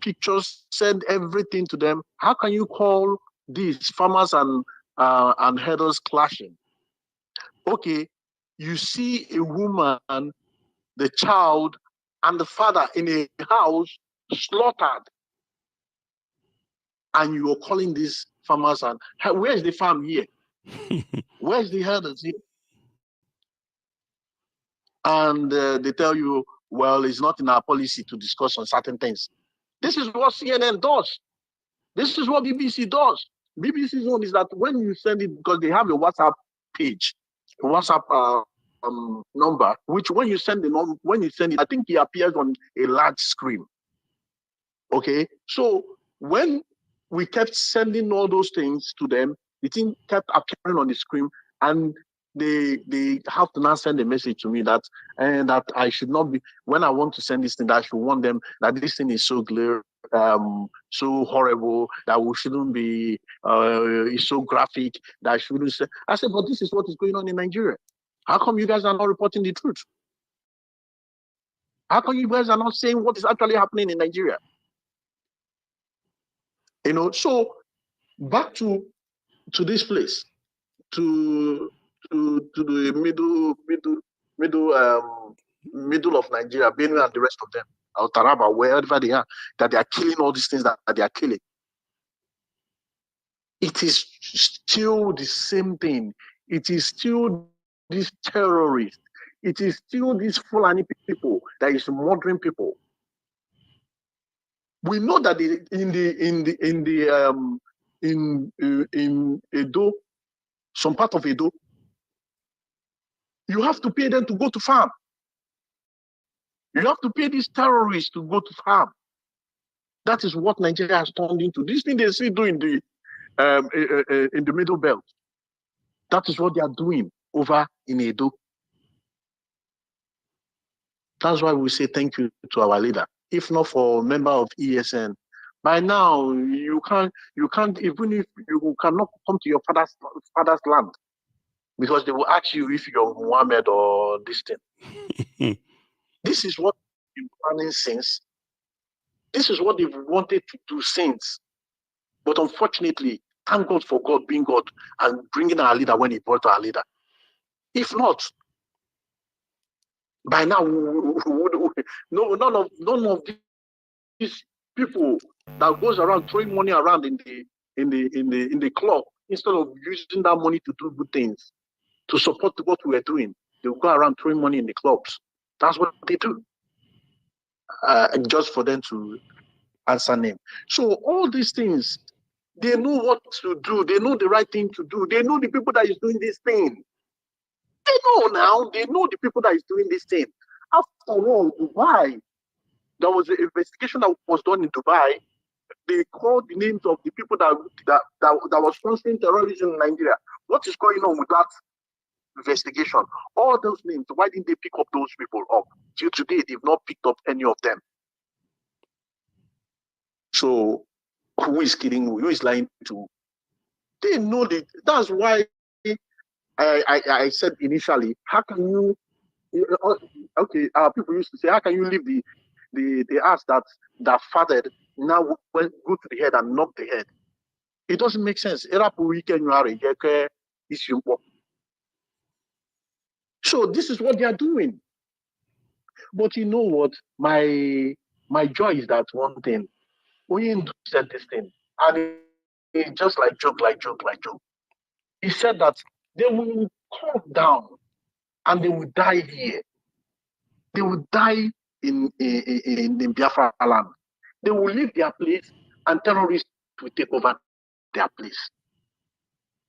pictures, send everything to them. How can you call these farmers and herders clashing? Okay, you see a woman, the child, and the father in a house slaughtered, and you are calling these farmers and where's the farm here? Where's the herders here? And they tell you, well, it's not in our policy to discuss on certain things. This is what CNN does. This is what BBC does. BBC's one is that when you send it, because they have a WhatsApp page, a WhatsApp number, which when you send it, I think it appears on a large screen. Okay, so when we kept sending all those things to them, the thing kept appearing on the screen, and they have to now send a message to me that I should not be, when I want to send this thing, that I should warn them that this thing is so clear, so horrible, that we shouldn't be, it's so graphic, that I shouldn't say. I said, but this is what is going on in Nigeria. How come you guys are not reporting the truth? How come you guys are not saying what is actually happening in Nigeria? So back to this place, to the middle of Nigeria, Benue and the rest of them, or Taraba, wherever they are, that they are killing all these things that they are killing. It is still the same thing. It is still these terrorists. It is still these Fulani people that is murdering people. We know that in Edo, some part of Edo, you have to pay them to go to farm. You have to pay these terrorists to go to farm. That is what Nigeria has turned into. This thing they see doing in the Middle Belt. That is what they are doing over in Edo. That's why we say thank you to our leader. If not for a member of ESN, by now you can't even if you cannot come to your father's land, because they will ask you if you're Muhammad or this thing. This is what they've been planning since. This is what they've wanted to do since. But unfortunately, thank God for God being God and bringing our leader when he brought our leader. If not, By now, no, none of these people that goes around throwing money around in the club, instead of using that money to do good things, to support what we are doing, they will go around throwing money in the clubs. That's what they do, just for them to answer name. So all these things, they know what to do. They know the right thing to do. They know the people that is doing this thing. They know now. They know the people that is doing this thing. After all, Dubai, there was an investigation that was done in Dubai. They called the names of the people that was sponsoring terrorism in Nigeria. What is going on with that investigation? All those names, why didn't they pick up those people up? Till today, they've not picked up any of them. So who is kidding? Who is lying to? They know that. That's why I said initially, how can you? Okay, people used to say, how can you leave the ass that fathered now go to the head and knock the head? It doesn't make sense. So this is what they are doing. But you know what? My joy is that one thing. Oyin said this thing, and it's just like joke. He said that they will come down and they will die here. They will die in Biafra land. They will leave their place and terrorists will take over their place.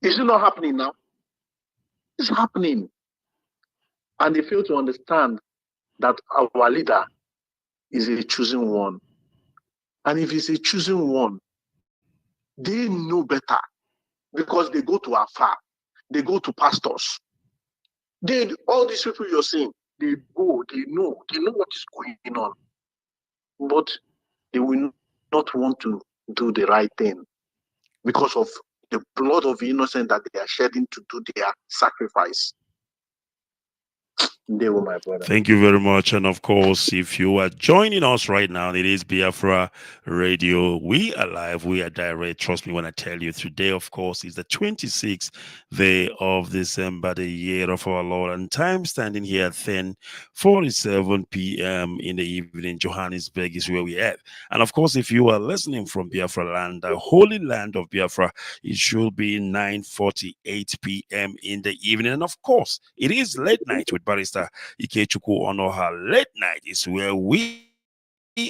Is it not happening now? It's happening. And they fail to understand that our leader is a chosen one. And if he's a chosen one, they know better because they go to Afar, they go to pastors. All these people you're seeing, they know what is going on. But they will not want to do the right thing because of the blood of innocent that they are shedding to do their sacrifice. They were my brother. Thank you very much. And of course, if you are joining us right now, it is Biafra Radio. We are live. We are direct. Trust me when I tell you. Today, of course, is the 26th day of December, the year of our Lord. And time standing here at 10:47 p.m. in the evening. Johannesburg is where we at. And of course, if you are listening from Biafra land, the holy land of Biafra, it should be 9:48 p.m. in the evening. And of course, it is late night with Barrister Ikechukwu Onuoha. Late night is where we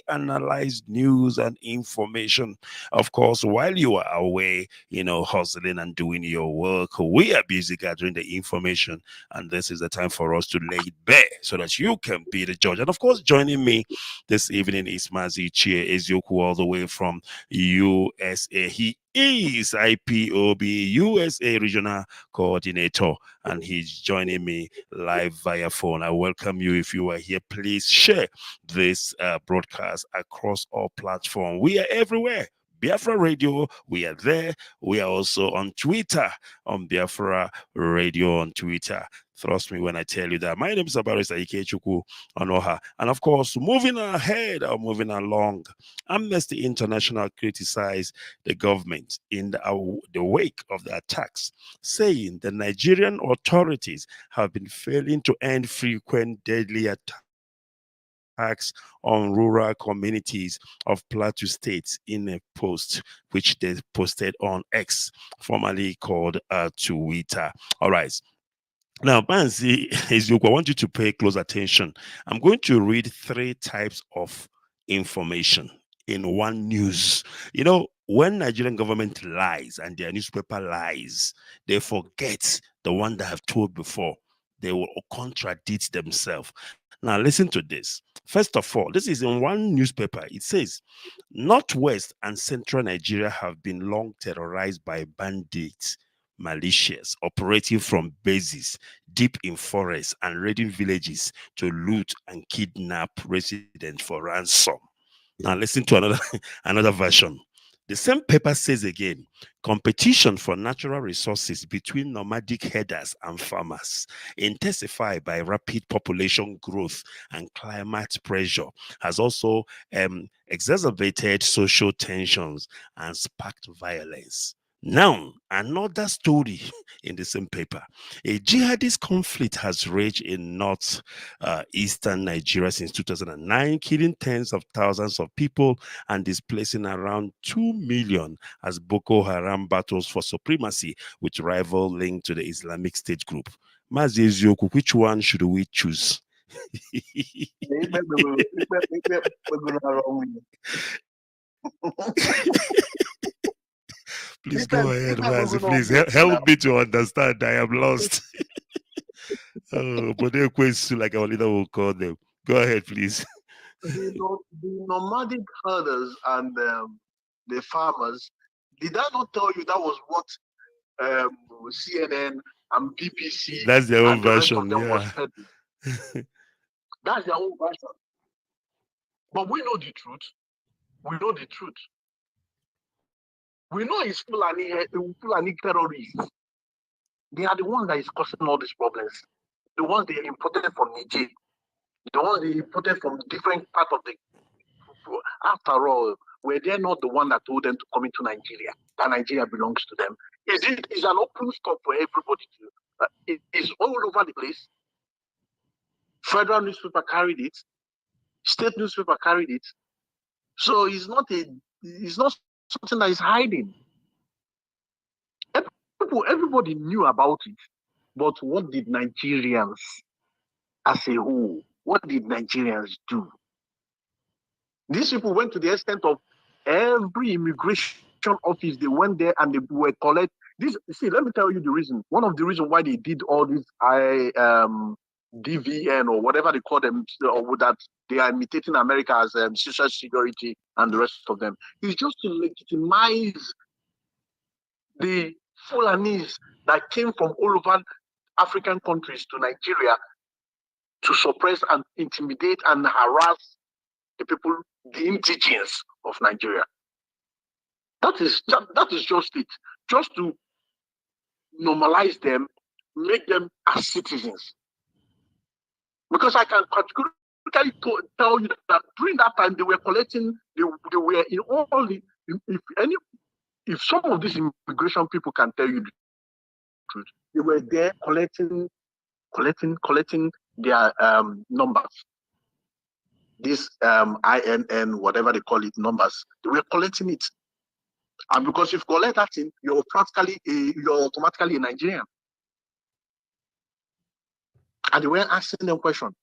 analyze news and information. Of course, while you are away, hustling and doing your work, we are busy gathering the information, and this is the time for us to lay it bare so that you can be the judge. And of course, joining me this evening is Mazi Chie Ezioku, all the way from USA. He is IPOB USA Regional Coordinator, and he's joining me live via phone. I welcome you. If you are here, please share this broadcast across all platforms. We are everywhere. Biafra Radio, we are there. We are also on Twitter, on Biafra Radio on Twitter. Trust me when I tell you that. My name is Barrister Ikechukwu Onuoha. And of course, moving ahead or moving along, Amnesty International criticized the government in the wake of the attacks, saying the Nigerian authorities have been failing to end frequent deadly attacks on rural communities of Plateau State in a post which they posted on X, formerly called Twitter. All right. Now, Bansi, I want you to pay close attention. I'm going to read 3 types of information in one news. When Nigerian government lies and their newspaper lies, they forget the one that I've told before. They will contradict themselves. Now, listen to this. First of all, this is in one newspaper. It says, Northwest and Central Nigeria have been long terrorized by bandits, militias operating from bases deep in forests and raiding villages to loot and kidnap residents for ransom. Now listen to another version. The same paper says again, competition for natural resources between nomadic herders and farmers, intensified by rapid population growth and climate pressure, has also exacerbated social tensions and sparked violence. Now, another story in the same paper. A jihadist conflict has raged in eastern Nigeria since 2009, killing tens of thousands of people and displacing around 2 million as Boko Haram battles for supremacy with rival linked to the Islamic State group. Mazi Ezioku, which one should we choose? Please go ahead, Mazi. Please help me to understand. I am lost. But they're questions like our leader will call them. Go ahead, please. The nomadic herders and the farmers, did I not tell you that was what CNN and BBC That's their own and the rest version, of them was yeah. heading? That's their own version. But we know the truth. We know the truth. We know it's Fulani terrorists. They are the ones that is causing all these problems. The ones they imported from Niger. The ones they imported from different parts of the. After all, were they not the one that told them to come into Nigeria? That Nigeria belongs to them. Is an open stop for everybody to? It is all over the place. Federal newspaper carried it. State newspaper carried it. So it's not something that is hiding. Everybody knew about it, but what did Nigerians as a whole? What did Nigerians do? These people went to the extent of every immigration office. They went there and they were collect this. See, let me tell you the reason. One of the reasons why they did all this DVN or whatever they call them, or that they are imitating America as social security and the rest of them, is just to legitimize the Fulanis that came from all over African countries to Nigeria to suppress and intimidate and harass the people, the indigenous of Nigeria. That is just it. Just to normalize them, make them as citizens. Because I can categorically tell you that during that time they were collecting, they were in all the, if some of these immigration people can tell you the truth, they were there collecting their numbers. This INN, whatever they call it, numbers. They were collecting it. And because if you collect that thing, you're automatically a Nigerian. And they were asking them questions.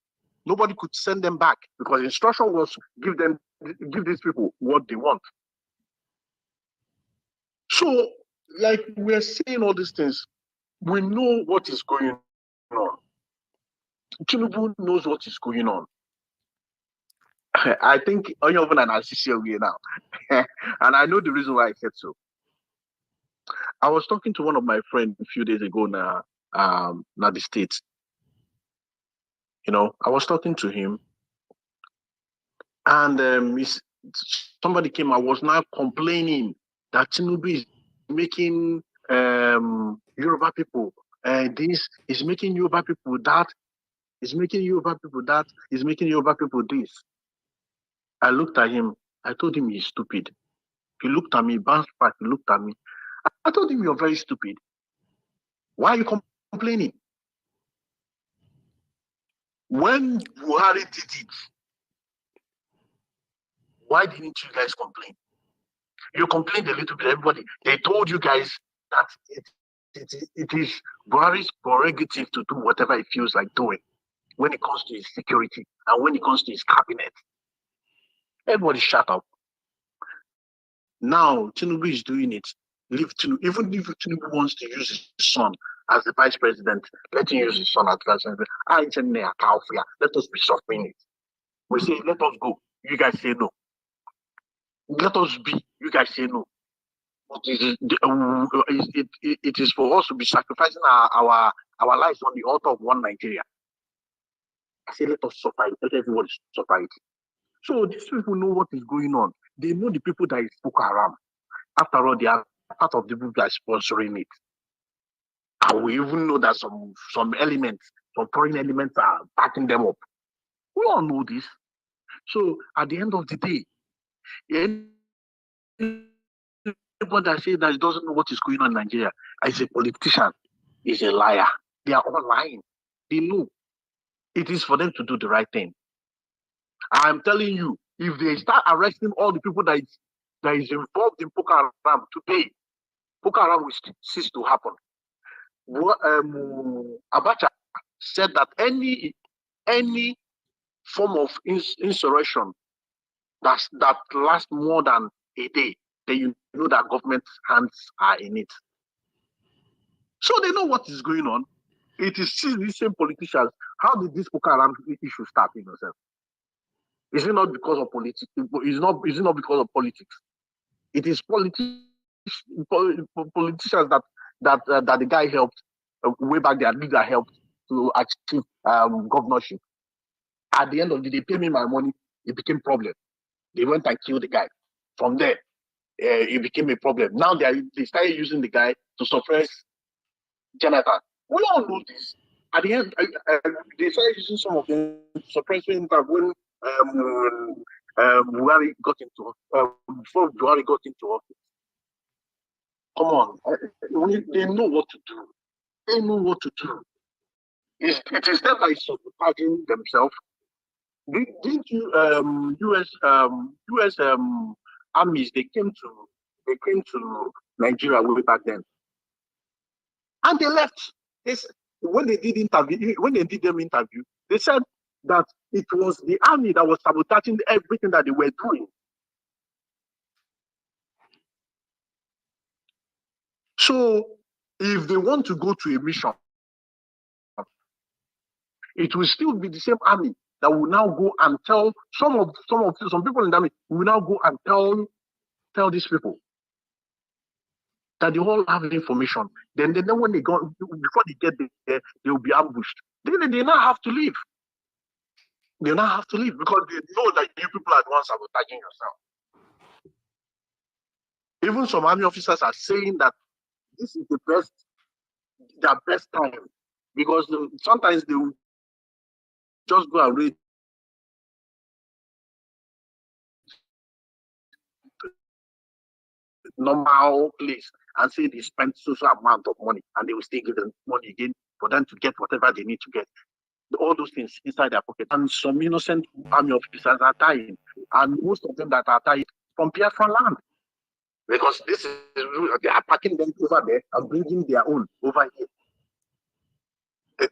Nobody could send them back because the instruction was give these people what they want. So, like we're seeing all these things, we know what is going on. Tinubu knows what is going on. I think Onuoha and Asisi are here now. And I know the reason why I said so. I was talking to one of my friends a few days ago now the States. I was talking to him, and somebody came. I was now complaining that Tinubu is making Yoruba people this, is making Yoruba people that, is making Yoruba people that, is making Yoruba people this. I looked at him. I told him he's stupid. He looked at me, bounced back. He looked at me. I told him you're very stupid. Why are you complaining? When Buhari did it, why didn't you guys complain? You complained a little bit, everybody. They told you guys that it is Buhari's prerogative to do whatever he feels like doing when it comes to his security and when it comes to his cabinet. Everybody shut up. Now, Tinubu is doing it. Leave Tinubu. Even if Tinubu wants to use his son as the vice president, let him use his son as vice president. Let us be suffering it. We say, let us go. You guys say no. Let us be. You guys say no. But it is for us to be sacrificing our lives on the altar of one Nigeria. I say, let us suffer it. Let everybody suffer it. So these people know what is going on. They know the people that is Boko Haram. After all, they are part of the people that are sponsoring it. And we even know that some elements, some foreign elements are backing them up. We all know this. So at the end of the day, that says that he doesn't know what is going on in Nigeria is a politician, is a liar. They are all lying. They know it is for them to do the right thing. I'm telling you, if they start arresting all the people that is involved in Boko Haram today, Boko Haram will cease to happen. Abacha said that any form of insurrection that lasts more than a day, then you know that government's hands are in it. So they know what is going on. It is still the same politicians. How did this Boko Haram issue start in yourself? Is it not because of politics? Is it not because of politics? It is politicians that the guy helped way back there. Leader helped to achieve governorship. At the end of the day, pay me my money. It became a problem. They went and killed the guy. From there, it became a problem. Now they started using the guy to suppress Jonathan. We all know this. At the end, they started using some of them to suppress him when Buhari got into before Buhari got into office. Come on, they know what to do. They know what to do. It is them that is sabotaging themselves. Didn't you US armies they came to Nigeria way back then, and they left. When they did them interview, they said that it was the army that was sabotaging everything that they were doing. So if they want to go to a mission, it will still be the same army that will now go and tell some people in the army will now go and tell these people that they all have information. Then when they go before they get there, they will be ambushed. Then they now have to leave. They now have to leave because they know that you people are the ones sabotaging yourself. Even some army officers are saying that this is their best time, because sometimes they will just go and raid normal place and say they spent social amount of money and they will still give them money again for them to get whatever they need to get. All those things inside their pocket. And some innocent army officers are dying. And most of them that are dying from Biafra land. Because they are packing them over there and bringing their own over here.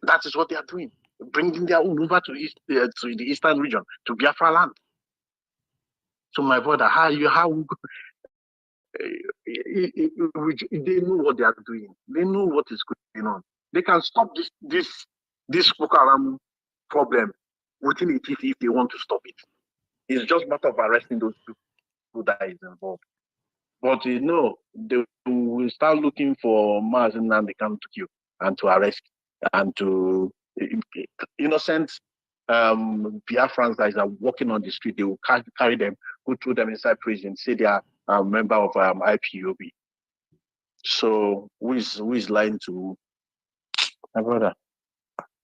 That is what they are doing. Bringing their own over to the eastern region, to Biafra land. So my brother, they know what they are doing. They know what is going on. They can stop this Boko Haram problem within it if they want to stop it. It's just a matter of arresting those people that is involved. But they will start looking for Maz and they come to kill and to arrest and to innocent Biafrans that are walking on the street. They will carry them, go through them inside prison, say they are a member of IPOB. So who is lying to my brother?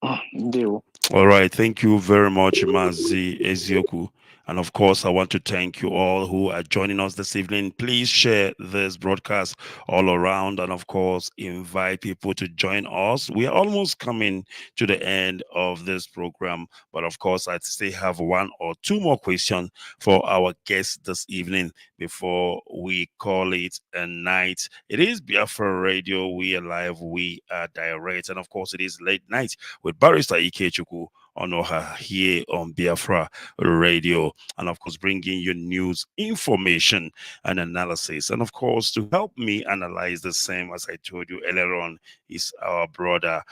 All right. Thank you very much, Mazi Ezioku. And of course, I want to thank you all who are joining us this evening. Please share this broadcast all around and, of course, invite people to join us. We are almost coming to the end of this program. But, of course, I still have one or two more questions for our guests this evening before we call it a night. It is Biafra Radio. We are live. We are direct. And, of course, it is late night with Barrister Ikechukwu Onuoha here on Biafra Radio, and of course bringing you news, information and analysis. And of course, to help me analyze the same, as I told you earlier on, is our brother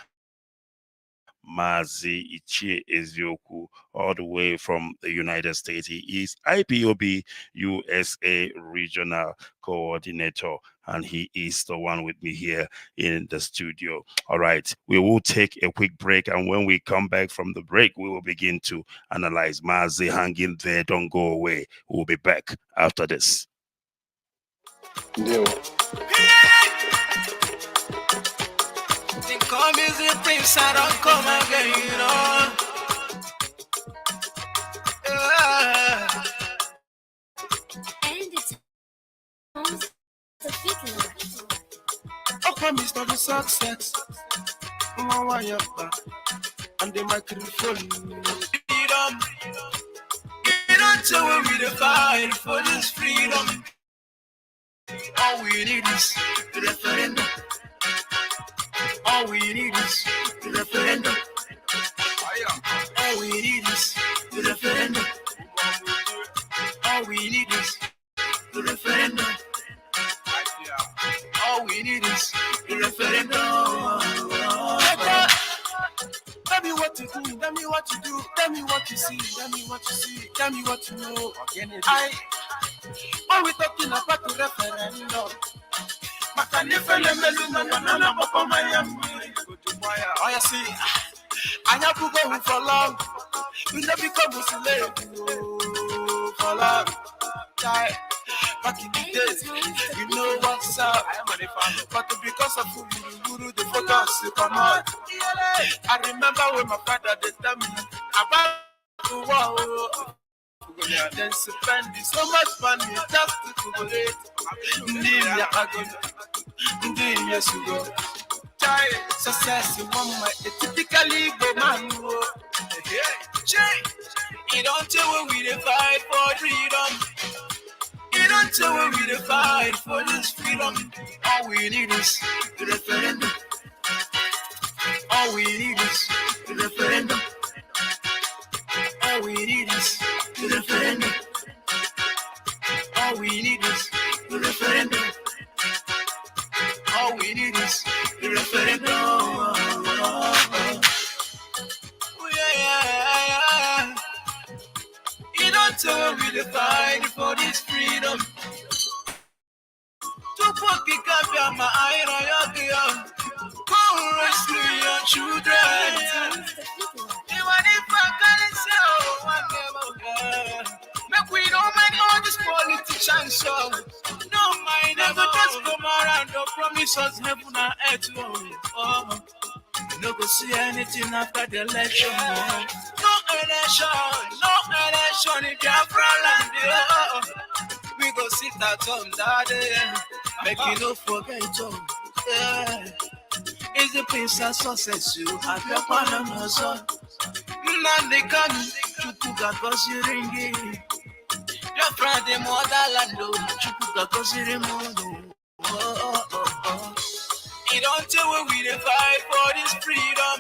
Mazi Ichie Ezioku, all the way from the United States. He is IPOB USA Regional Coordinator, and he is the one with me here in the studio. All right, we will take a quick break, and when we come back from the break, we will begin to analyze. Mazi, hang in there, don't go away. We'll be back after this. Come is the prince, I don't come again, And it's almost the promised of the success. And the microphone. Freedom. You don't tell when we fight for this freedom. All we need is the referendum. All we need is the referendum. All we need is the referendum. All we need is the referendum. All we need is the referendum. Tell me what to do, tell me what to do, tell me what you see, tell me what you see, tell me what you know. When we talking about the referendum, oh, you see, I have to go for long. We never become a slave for long. Back in the days, you know what's up. But because of who you the focus to come out. I remember when my father they tell me about the war. Then spend so much money just to collaborate. Years ago, success in one my typically go man. You don't tell when we fight for freedom. You don't tell when we fight for this freedom. All we need is the referendum. All we need is the referendum. All we need is the referendum. All we need is the referendum. All we need is the referendum. Yeah. You don't tell me to fight for this freedom. To put the cap on my eye, come rescue your children. Even if I can't say one never make we don't mind all these politicians. So no mind never just come around. No promise us heaven and earth. Oh, no go see anything after the election. No election in Biafra land. Oh, we go sit at home that day. Make you no forget it. Yeah. It's the peace and success you have your partner, son. Nande kami, chukuga kosi ringi. Your friend the motherland, chukuga kosi ringi. Oh. You don't tell when we fight for this freedom.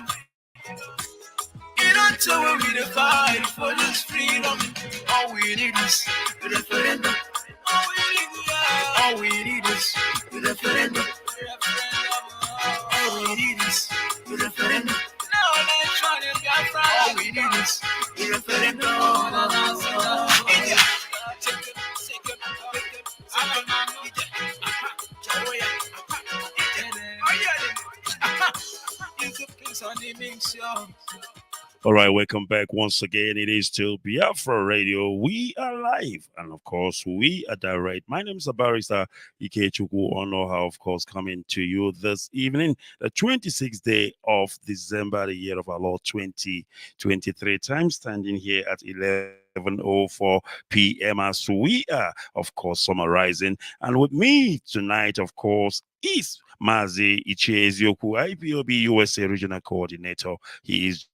You don't tell when we fight for this freedom. All we need is the referendum. All we need is the referendum. All we need is the referendum. All we need is the referendum. All right, welcome back once again. It is still Biafra Radio. We are live, and of course, we are direct. My name is Barrister Ikechukwu Onuoha, of course, coming to you this evening, the 26th day of December, the year of our Lord 2023. Time standing here at 11:04 p.m. as we are, of course, summarizing. And with me tonight, of course, is Mazi Ikechukwu, IPOB USA Regional Coordinator. He is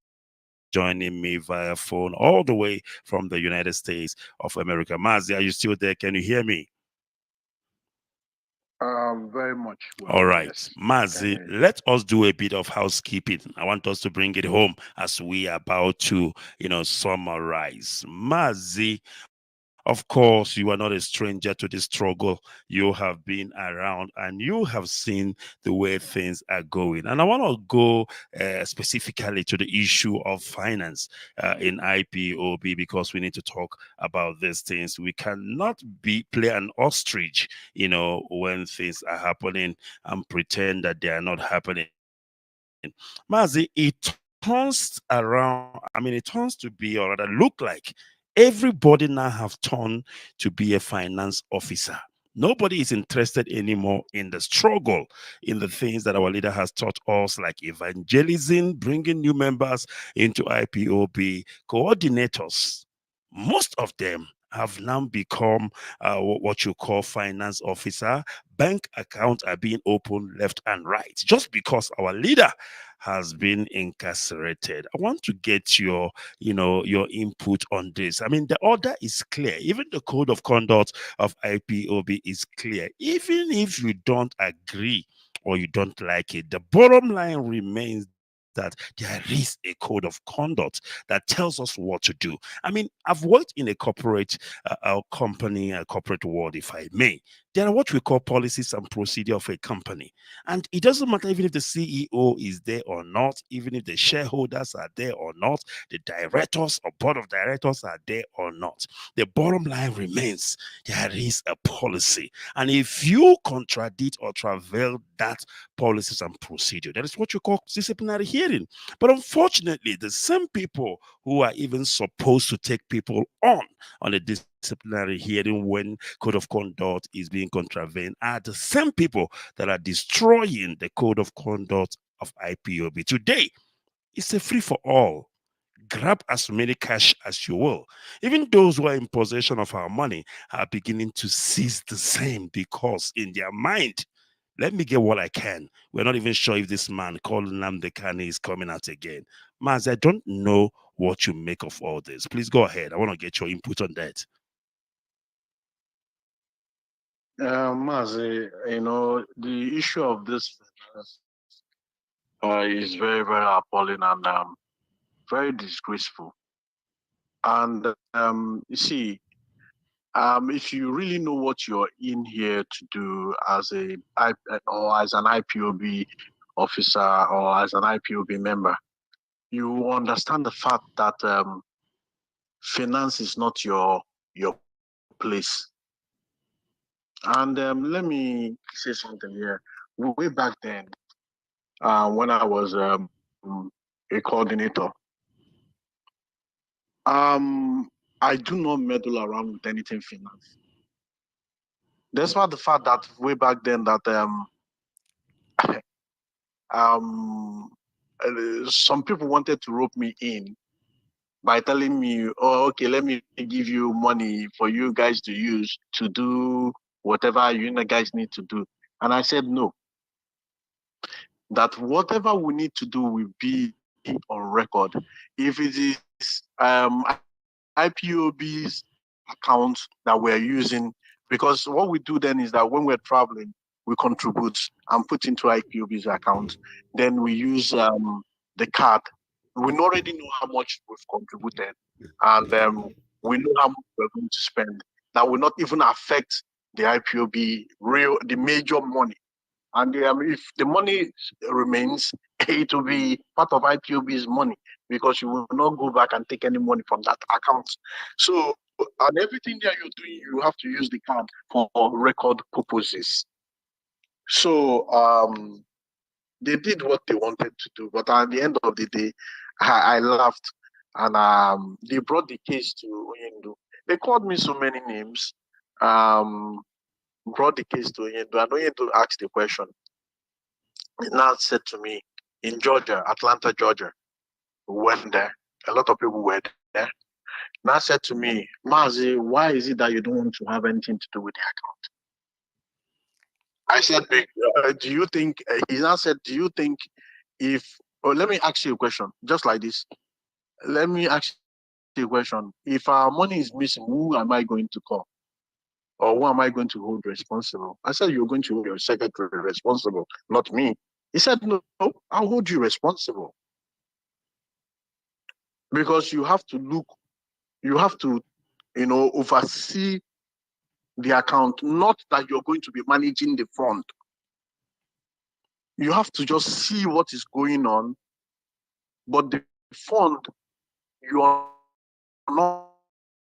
joining me via phone all the way from the United States of America. Mazi, are you still there? Can you hear me? Very much. Well, all right, yes. Mazi, let us do a bit of housekeeping. I want us to bring it home as we are about to, summarize. Mazi, of course, you are not a stranger to this struggle. You have been around and you have seen the way things are going. And I want to go specifically to the issue of finance in IPOB, because we need to talk about these things. We cannot play an ostrich, when things are happening and pretend that they are not happening. Mazi, it turns around, it turns to be, or rather look like, everybody now have turned to be a finance officer. Nobody is interested anymore in the struggle, in the things that our leader has taught us, like evangelism, bringing new members into IPOB, coordinators. Most of them have now become what you call finance officer. Bank accounts are being opened left and right just because our leader has been incarcerated. I want to get your input on this. I mean, the order is clear. Even the code of conduct of IPOB is clear. Even if you don't agree or you don't like it, the bottom line remains that there is a code of conduct that tells us what to do. I mean, I've worked in a corporate company, a corporate world, if I may. There are what we call policies and procedure of a company. And it doesn't matter even if the CEO is there or not, even if the shareholders are there or not, the directors or board of directors are there or not. The bottom line remains there is a policy. And if you contradict or travel that policies and procedure, that is what you call disciplinary hearing. But unfortunately, the same people who are even supposed to take people on a disciplinary hearing when code of conduct is being contravened are the same people that are destroying the code of conduct of IPOB. Today, it's a free for all. Grab as many cash as you will. Even those who are in possession of our money are beginning to seize the same because in their mind, let me get what I can. We're not even sure if this man called Namdekani is coming out again. Maz, I don't know what you make of all this. Please go ahead. I want to get your input on that. Mazi, the issue of this is very, very appalling and very disgraceful. And you see, if you really know what you're in here to do as an IPOB officer or as an IPOB member, you understand the fact that finance is not your place. And let me say something here. Way back then, when I was a coordinator, I do not meddle around with anything finance. Despite the fact that way back then that some people wanted to rope me in by telling me, oh, okay, let me give you money for you guys to use to do whatever you guys need to do. And I said no. That whatever we need to do will be on record. If it is IPOB's account that we're using, because what we do then is that when we're traveling, we contribute and put into IPOB's account. Then we use the card. We already know how much we've contributed, and we know how much we're going to spend. That will not even affect the IPOB the major money. And if the money remains, it will be part of IPOB's money because you will not go back and take any money from that account. So, and everything that you're doing, you have to use the card for record purposes. So, they did what they wanted to do, but at the end of the day, I laughed, and they brought the case to Oyendo. They called me so many names. Brought the case to Oyendo, and Oyendo asked the question. He now said to me, in Georgia, Atlanta, Georgia, we went there. A lot of people were there. Now said to me, Mazi, why is it that you don't want to have anything to do with the account? I said, do you think, he now said, do you think let me ask you a question, just like this. Let me ask you a question. If our money is missing, who am I going to call? Or who am I going to hold responsible? I said, you're going to hold your secretary responsible, not me. He said, no, I'll hold you responsible. Because you have to oversee the account, not that you're going to be managing the fund. You have to just see what is going on, but the fund, you are not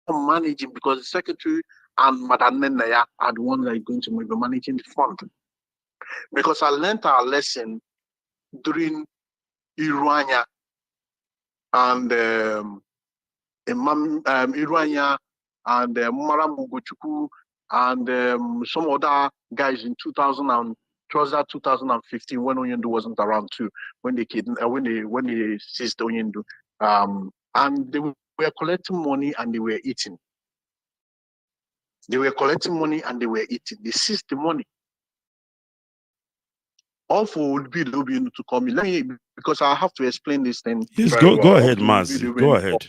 managing because the secretary and Madam Nenaya are the ones that are going to be managing the fund. Because I learned our lesson during Irwanya and Irwanya and Ikechukwu and some other guys in 2015 when Oyendo wasn't around too, when they seized Oyendo, and they were collecting money and they were eating. They were collecting money and they were eating. They seized the money. All for would be to call me. Let me, because I have to explain this thing. Yes, very go well. ahead, Mazi. Go ahead.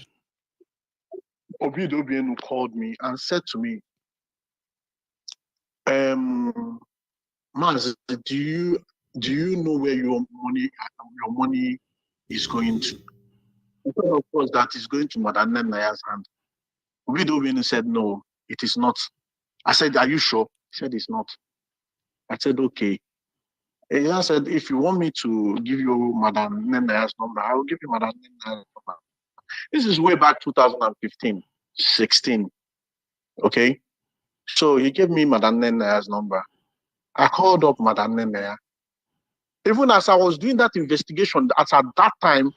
Obidobienu called me and said to me, Maz, do you know where your money is going to? Because of course that is going to Madam Naya's hand. Obidobienu said, no, it is not. I said, are you sure? He said, it's not. I said, okay. He said, if you want me to give you Madam Naya's number, I will give you Madam Naya's number. This is way back 2015, 16. Okay. So he gave me Madam Naya's number. I called up Madam Naya. Even as I was doing that investigation, at that time,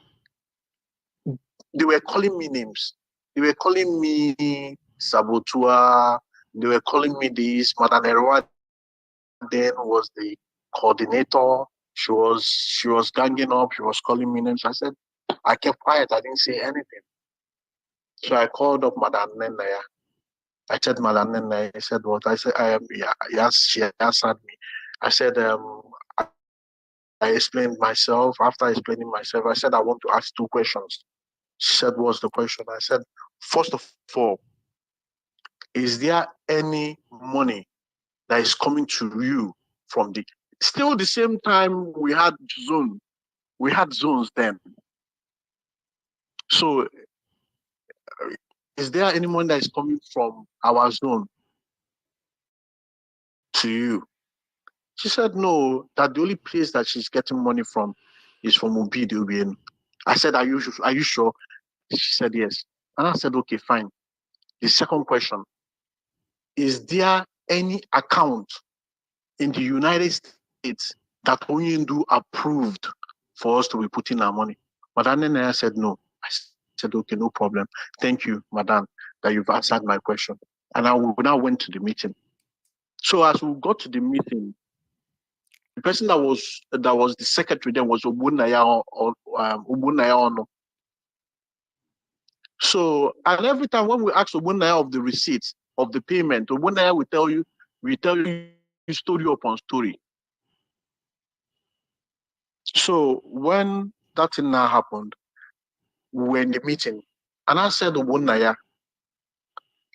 they were calling me names. They were calling me Sabotua. They were calling me this. Madam Erwa then was the coordinator. She was ganging up. She was calling me names. I said, I kept quiet. I didn't say anything. So I called up Madam Naya. I said, Madam Naya. He said, what? I said, yeah, yes, she answered me. I said, I explained myself. After explaining myself, I said, I want to ask 2 questions. She said, what's the question? I said, first of all, is there any money that is coming to you from still the same time we had zones then. So is there any money that is coming from our zone to you? She said, no, that the only place that she's getting money from is from Obidobienu. I said, are you sure? She said, yes. And I said, okay, fine. The second question, is there any account in the United States that Onyendu approved for us to be putting our money? Madam Nene said, no. I said, okay, no problem. Thank you, Madam, that you've answered my question. And I now went to the meeting. So as we got to the meeting, the person that was the secretary then was Obunaya Ono. So, and every time when we ask Obunaya of the receipts of the payment, Obunaya will tell you story upon story. So when that thing now happened, we were in the meeting, and I said, Obunaya,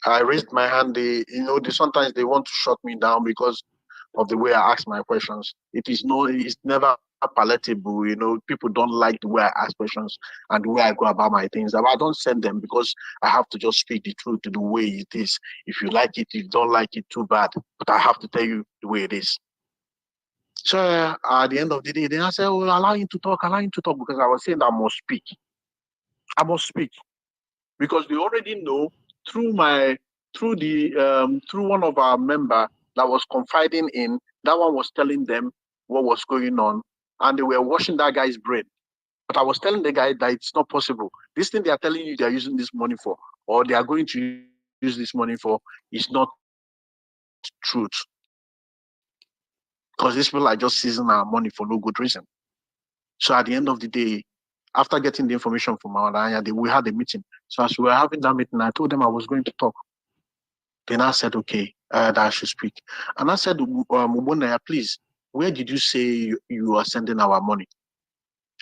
I raised my hand. Sometimes they want to shut me down because of the way I ask my questions. It's never palatable. People don't like the way I ask questions and the way I go about my things. I don't send them because I have to just speak the truth to the way it is. If you like it, if you don't like it, too bad. But I have to tell you the way it is. So at the end of the day, then I said, well, allow him to talk, because I was saying that I must speak. Because they already know through one of our member that was confiding in, that one was telling them what was going on, and they were washing that guy's brain. But I was telling the guy that it's not possible. This thing they are telling you they are using this money for, or they are going to use this money for, is not truth. Because these people are just seizing our money for no good reason. So at the end of the day, after getting the information from our Anya, we had a meeting. So as we were having that meeting, I told them I was going to talk. Then I said, okay, that I should speak. And I said, Mubonaya, please, where did you say you are sending our money?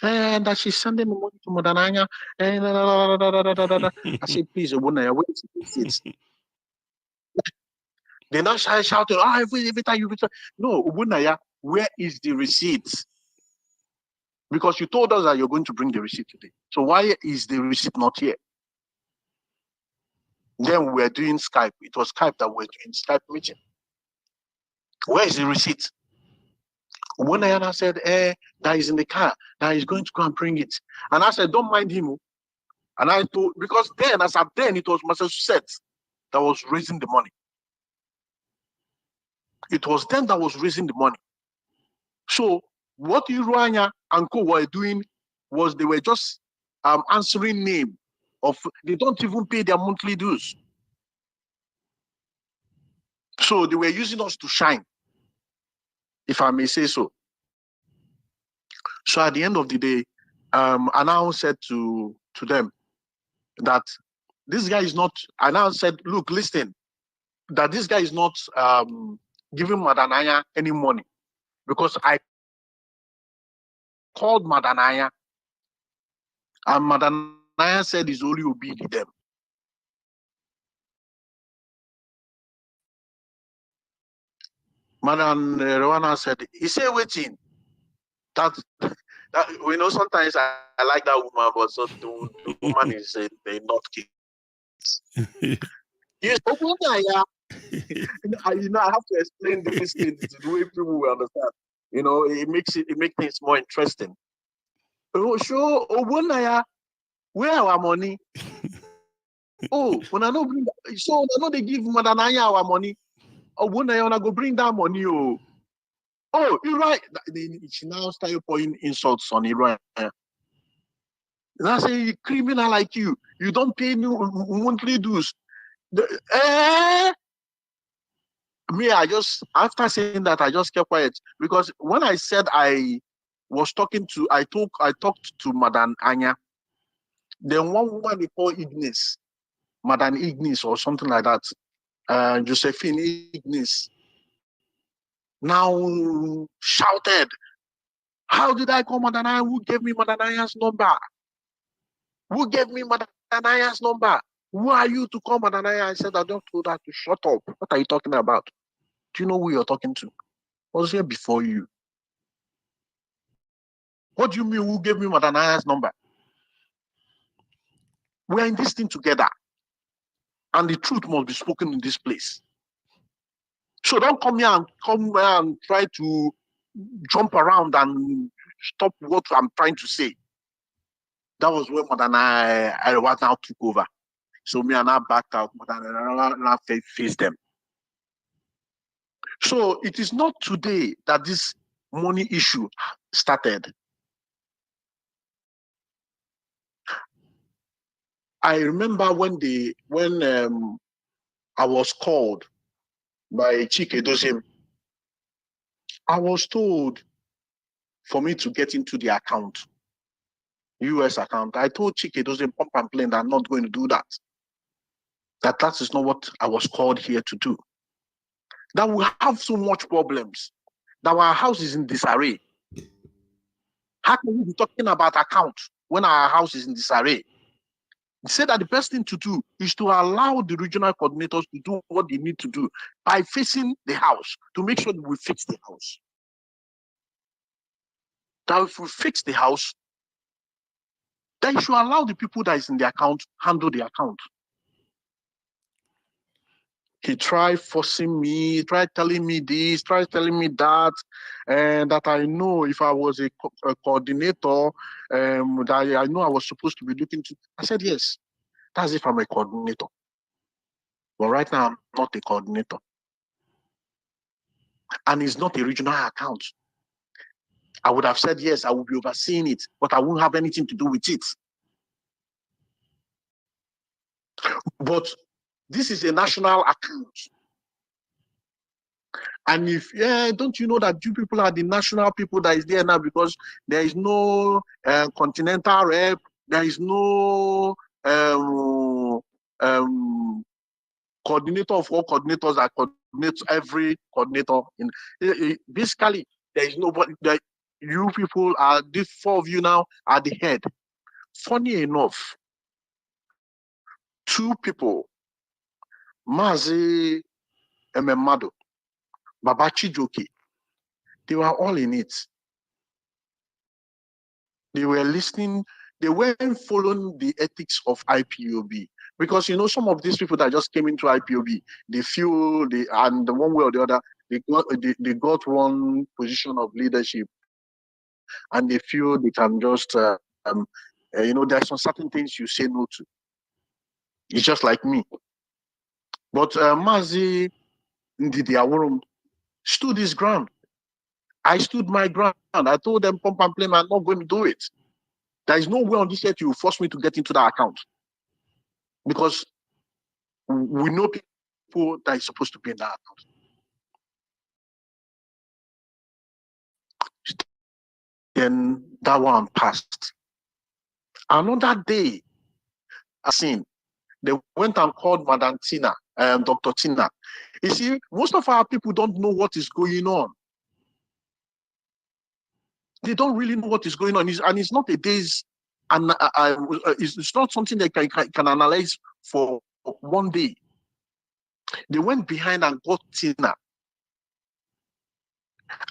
And that she's sending the money to Modananya. I said, please, Mubonaya, where is the receipts? Then I shouted, every time you return. No, Mubonaya, where is the receipts? Because you told us that you're going to bring the receipt today. So why is the receipt not here? Then we were doing Skype. It was Skype that we were doing Skype meeting. Where is the receipt? When Ayana said, that is in the car, that he's going to go and bring it. And I said, don't mind him. And I told, because then, as at then, it was Massachusetts that was raising the money. It was them that was raising the money. So what Iruanya and Co were doing was they were just answering name of, they don't even pay their monthly dues. So they were using us to shine, if I may say so. So at the end of the day, I now said to them that this guy is not, I now said, look, listen, that this guy is not giving Madanaya any money, because I called Madanaya, and Madanaya said he's only obedient them. Madam Rwana said, he said waiting. That you know, sometimes I like that woman, but so the woman is a not kids. Yes, you know, I have to explain this thing the way people will understand. You know, it makes things more interesting. Oh, sure, Obunaya, where our money? Oh, when I know bring, so I know they give Madanaya our money. Obunaya, when I go bring that money, oh. Oh, you're right. She now started pouring insults on Iran. I say, criminal like you don't pay monthly dues. Me, after saying that, I just kept quiet, because when I said I talked to Madam Anya, then one woman they call Ignis, Madam Ignis or something like that, Josephine Ignis, now shouted, how did I call Madam Anya? Who gave me Madam Anya's number? Who gave me Madam Anya's number? Who are you to call Madam Anya? I said, I just told her to shut up. What are you talking about? Do you know who you're talking to? I was here before you. What do you mean, who gave me Madam Anya's number? We are in this thing together. And the truth must be spoken in this place. So don't come here and try to jump around and stop what I'm trying to say. That was when Madam Anya now took over. So me and I backed out, Madam Anya faced them. So it is not today that this money issue started. I remember when I was called by Chike Dozim, I was told for me to get into the account, US account. I told Chike Dozim, pump and plain, that I'm not going to do that. That is not what I was called here to do. That we have so much problems, that our house is in disarray. How can we be talking about account when our house is in disarray? He said that the best thing to do is to allow the regional coordinators to do what they need to do by facing the house to make sure that we fix the house. That if we fix the house, then you should allow the people that is in the account handle the account. He tried forcing me, tried telling me this, tried telling me that, and that I know if I was a coordinator, that I know I was supposed to be looking to. I said, yes, that's if I'm a coordinator. But right now, I'm not a coordinator. And it's not a regional account. I would have said, yes, I will be overseeing it, but I won't have anything to do with it. But this is a national account. And if, don't you know that you people are the national people that is there now, because there is no continental rep, there is no coordinator of all coordinators that coordinates every coordinator. Basically, there is nobody. You people are, these four of you now are the head. Funny enough, two people, Mazi Ememado, Babachi Joki, they were all in it. They were listening, they weren't following the ethics of IPOB. Because, you know, some of these people that just came into IPOB, they feel, and one way or the other, they got one position of leadership, and they feel they can just, you know, there's some certain things you say no to. It's just like me. But Mazi Ndidi Aworum stood his ground. I stood my ground. I told them, pump and play, I'm not going to do it. There is no way on this earth you will force me to get into that account. Because we know people that is supposed to be in that account. Then that one passed. Another day, I seen, they went and called Madam Tina Dr. Tina. You see, most of our people don't know what is going on. They don't really know what is going on, and it's not a day's, and it's not something they can analyze for one day. They went behind and got Tina,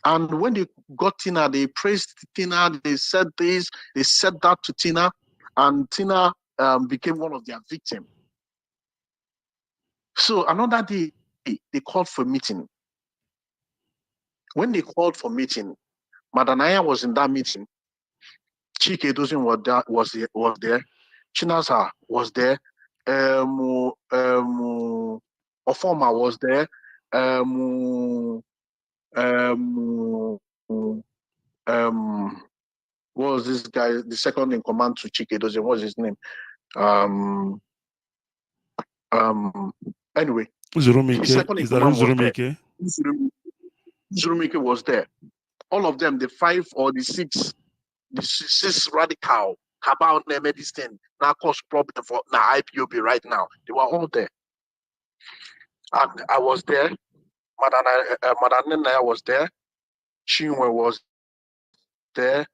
and when they got Tina, they praised Tina. They said this, they said that to Tina, and Tina became one of their victims. So another day, they called for meeting. When they called for meeting, Madanaya was in that meeting. Chike Dozin was there. Chinasa was there. Ofoma was there. What was this guy? The second in command to Chike Dozin. What's his name? Anyway, Zurumike. second in Is that command was Zurumike? there. Zurumike was there. All of them, the 5 or the 6, the 6 radical about medicine now cause problem for now IPOB right now. They were all there. And I was there. Madanaya was there. Chinwe was there.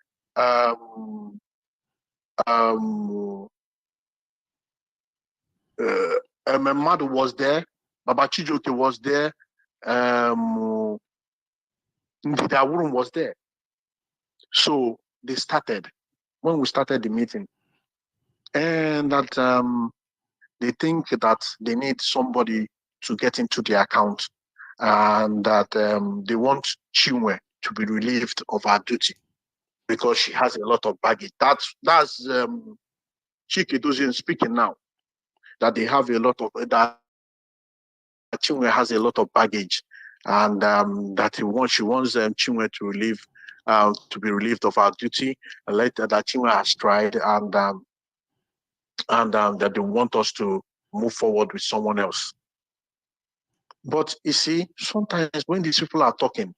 Madu was there. Baba Chijoke was there. Ndidawurun was there. So they started. When we started the meeting, and that they think that they need somebody to get into their account, and that they want Chinwe to be relieved of her duty because she has a lot of baggage. That's Chike Dozin speaking now, that they have a lot of that. Chinwe has a lot of baggage, and that she wants Chinwe to be relieved of her duty. And later that Chinwe has tried, and that they want us to move forward with someone else. But you see, sometimes when these people are talking,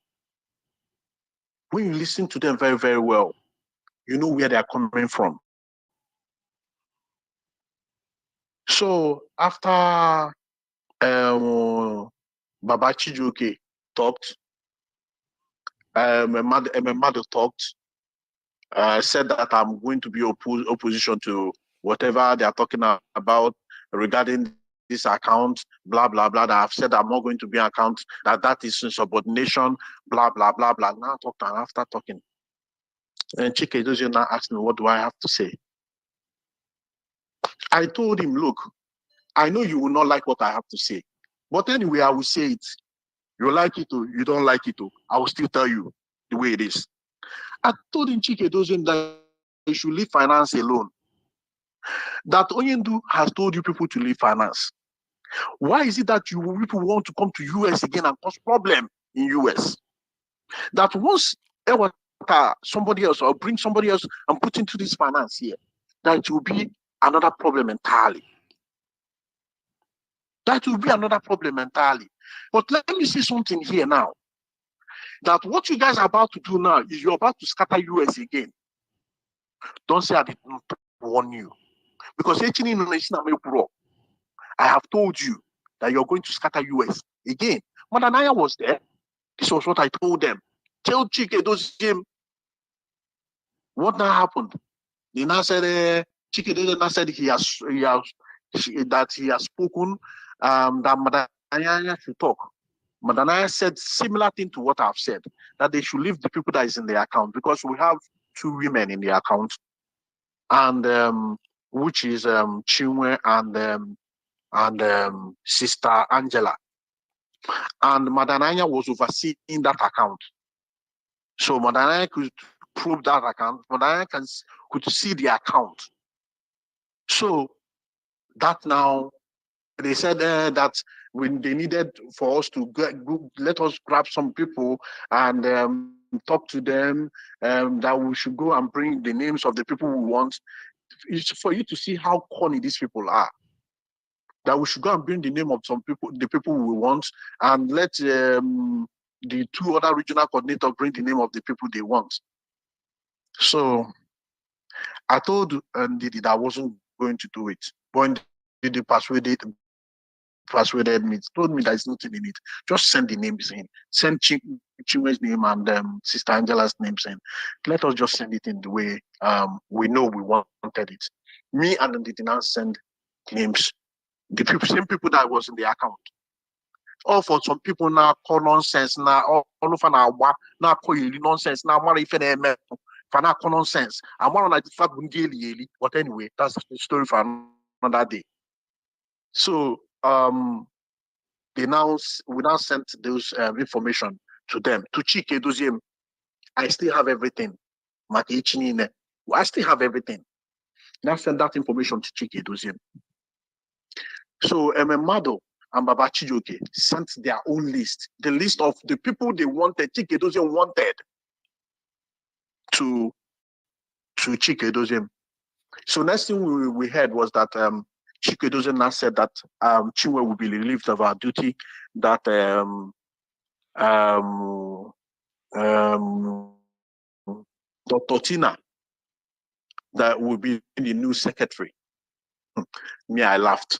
when you listen to them very, very well, you know where they are coming from. So after Baba Chijoke talked, Madu talked, said that I'm going to be opposition to whatever they are talking about regarding this account, blah, blah, blah, that I've said I'm not going to be an account, that is insubordination, blah, blah, blah, blah. Now talked, and after talking, and Chike Dozie now asked me, what do I have to say? I told him, look, I know you will not like what I have to say, but anyway, I will say it. You like it or you don't like it, I will still tell you the way it is. I told him, Chike Dozie, that you should leave finance alone. That Onyendu has told you people to leave finance. Why is it that you people want to come to US again and cause problem in US? That once somebody else or bring somebody else and put into this finance here, that will be another problem entirely. That will be another problem entirely. But let me say something here now. That what you guys are about to do now is you're about to scatter US again. Don't say I did not warn you. Because I have told you that you're going to scatter US again. Madanaya was there. This was what I told them. Tell Chike Doziem what now happened. They now said Chike Doziem now said he has spoken that Madanaya should talk. Madanaya said similar thing to what I've said, that they should leave the people that is in their account, because we have 2 women in the account, and which is Chinwe and Sister Angela. And Madanaya was overseeing that account. So Madanaya could prove that account. Madanaya could see the account. So that now, they said that when they needed for us to let us grab some people and talk to them, that we should go and bring the names of the people we want. It's for you to see how corny these people are. That we should go and bring the name of some people, the people we want, and let the 2 other regional coordinators bring the name of the people they want. So I told Ndidi that I wasn't going to do it. But Ndidi persuaded persuaded me, told me there's nothing in it. Just send the names in. Send Chinwe's name and Sister Angela's names in. Let us just send it in the way we know we wanted it. Me and they did not send names. The same people that was in the account. All for some people now call nonsense now. All of now call you nonsense now. What if they for now call nonsense? I'm one of the fact but anyway, that's the story for another day. So we now sent those information to them to Chike Doziem. I still have everything. I still have everything. Now send that information to Chike Doziem. So Mado and Baba Chijoke sent their own list, the list of the people they wanted, Chike Doziem wanted to Chike Doziem. So next thing we heard was that Chike Doziem now said that Chinwe will be relieved of our duty, that Dr. Tina that will be the new secretary. Me, I laughed.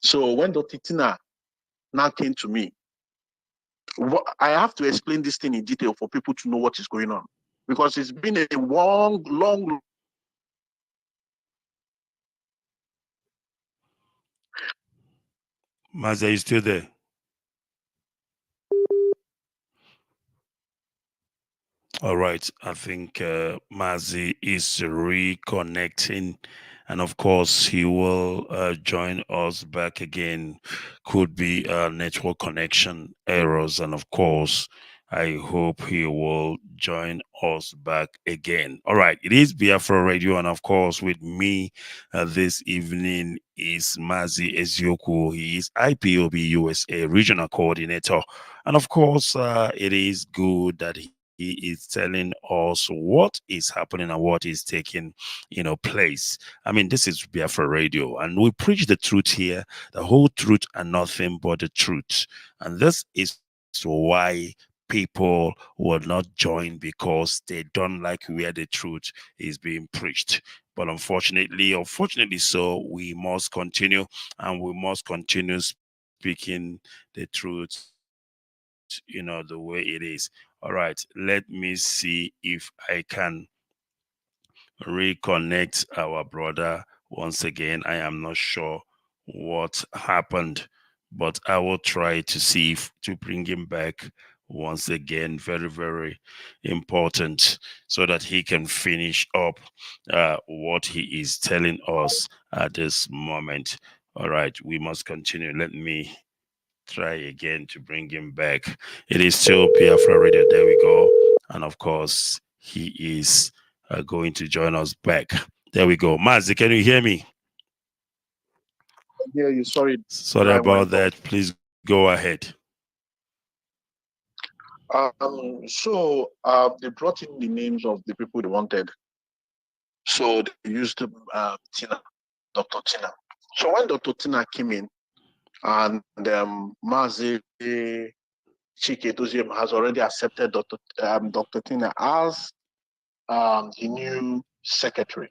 So when Dr. Tina now came to me, I have to explain this thing in detail for people to know what is going on, because it's been a long. Mazi, are you still there? All right, I think Mazi is reconnecting, and of course he will join us back again. Could be network connection errors, and of course I hope he will join us back again. All right, it is Biafra Radio, and of course with me this evening is Mazi Ezioku. He is IPOB USA regional coordinator, and of course it is good that he is telling us what is happening and what is taking, place. I mean, this is Biafra Radio, and we preach the truth here, the whole truth and nothing but the truth. And this is why people will not join, because they don't like where the truth is being preached. But unfortunately, so, we must continue, and we must continue speaking the truth, the way it is. All right, let me see if I can reconnect our brother once again. I am not sure what happened, but I will try to see if to bring him back once again. Very, very important, so that he can finish up what he is telling us at this moment. All right, we must continue. Let me try again to bring him back. It is still Biafra Radio. There we go. And of course, he is going to join us back. There we go. Mazi, can you hear me? Yeah, you sorry. Sorry about that. Please go ahead. So they brought in the names of the people they wanted. So they used Tina, Dr. Tina. So when Dr. Tina came in, and Mazi Chike Doziem has already accepted Dr. Tina as the new secretary.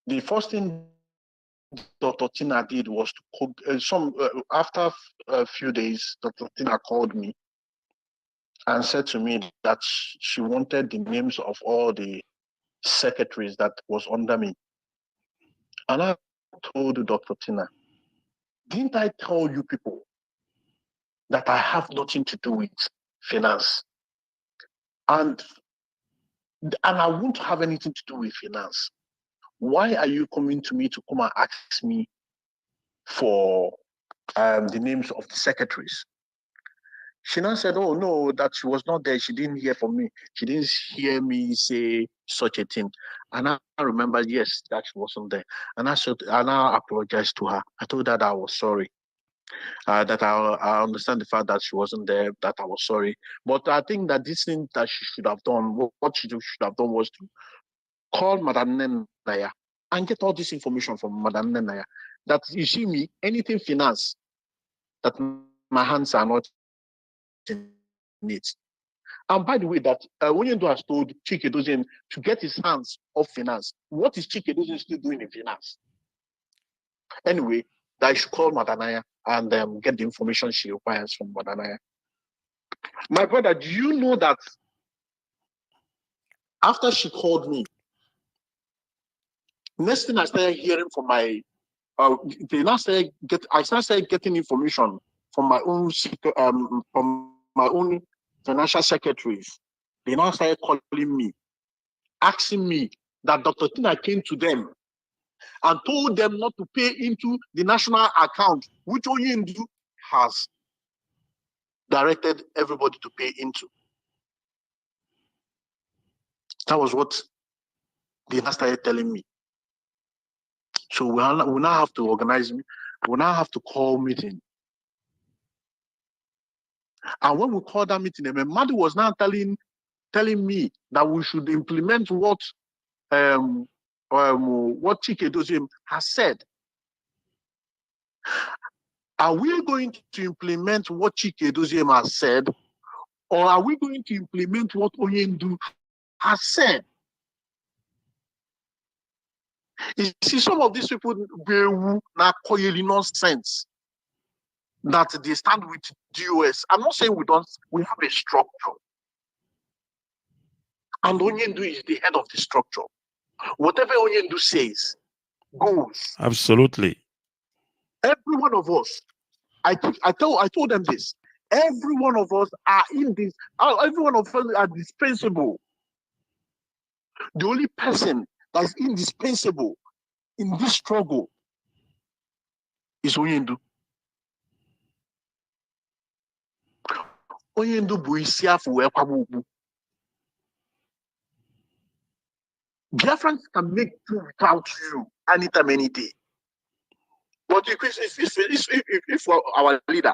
The first thing Dr. Tina did was to after a few days, Dr. Tina called me and said to me that she wanted the names of all the secretaries that was under me. And I told Dr. Tina, didn't I tell you people that I have nothing to do with finance? And I won't have anything to do with finance. Why are you coming to me to come and ask me for the names of the secretaries? She now said, oh no, that she was not there. She didn't hear from me. She didn't hear me say such a thing. And I remember, yes, that she wasn't there. And I apologized to her. I told her that I was sorry. That I understand the fact that she wasn't there, that I was sorry. But I think that this thing that she should have done, what she should have done was to call Madam Nenaya and get all this information from Madam Nenaya. That you see me, anything finance, that my hands are not in it. And by the way, that Onyendo has told Chike Doziem to get his hands off finance. What is Chike Doziem still doing in finance? Anyway, that I should call Madanaya and get the information she requires from Madanaya. My brother, do you know that after she called me, next thing I started hearing from my, I started getting information from my own financial secretaries. They now started calling me, asking me that Dr. Tina came to them and told them not to pay into the national account, which Oyindu has directed everybody to pay into. That was what they started telling me. So we now have to organize, we now have to call meeting. And when we called that meeting, Madu was now telling me that we should implement what Chike Doziem has said. Are we going to implement what Chike Doziem has said, or are we going to implement what Oyendu has said? You see, some of these people now call nonsense that they stand with DOS. I'm not saying we have a structure. And Onyendu is the head of the structure. Whatever Onyendu says goes. Absolutely. Every one of us, I told them this. Every one of us are in this. Every one of us are dispensable. The only person that is indispensable in this struggle is Onyendu. Onyendu bụ isi afọ wee kwaba ugwu. Biafrans can make do without you anytime, any day. But if our leader,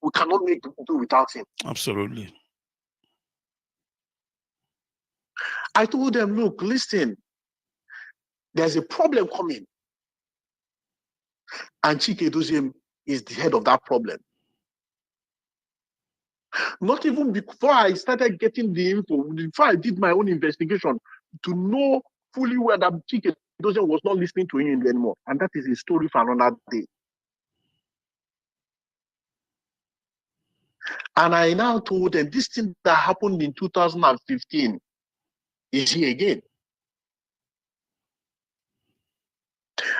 we cannot make do without him. Absolutely. I told them, look, listen, there's a problem coming. And Chike Doziem is the head of that problem. Not even before I started getting the info, before I did my own investigation to know fully well that Chike Doziem was not listening to him anymore. And that is a story for another day. And I now told them this thing that happened in 2015 is here again.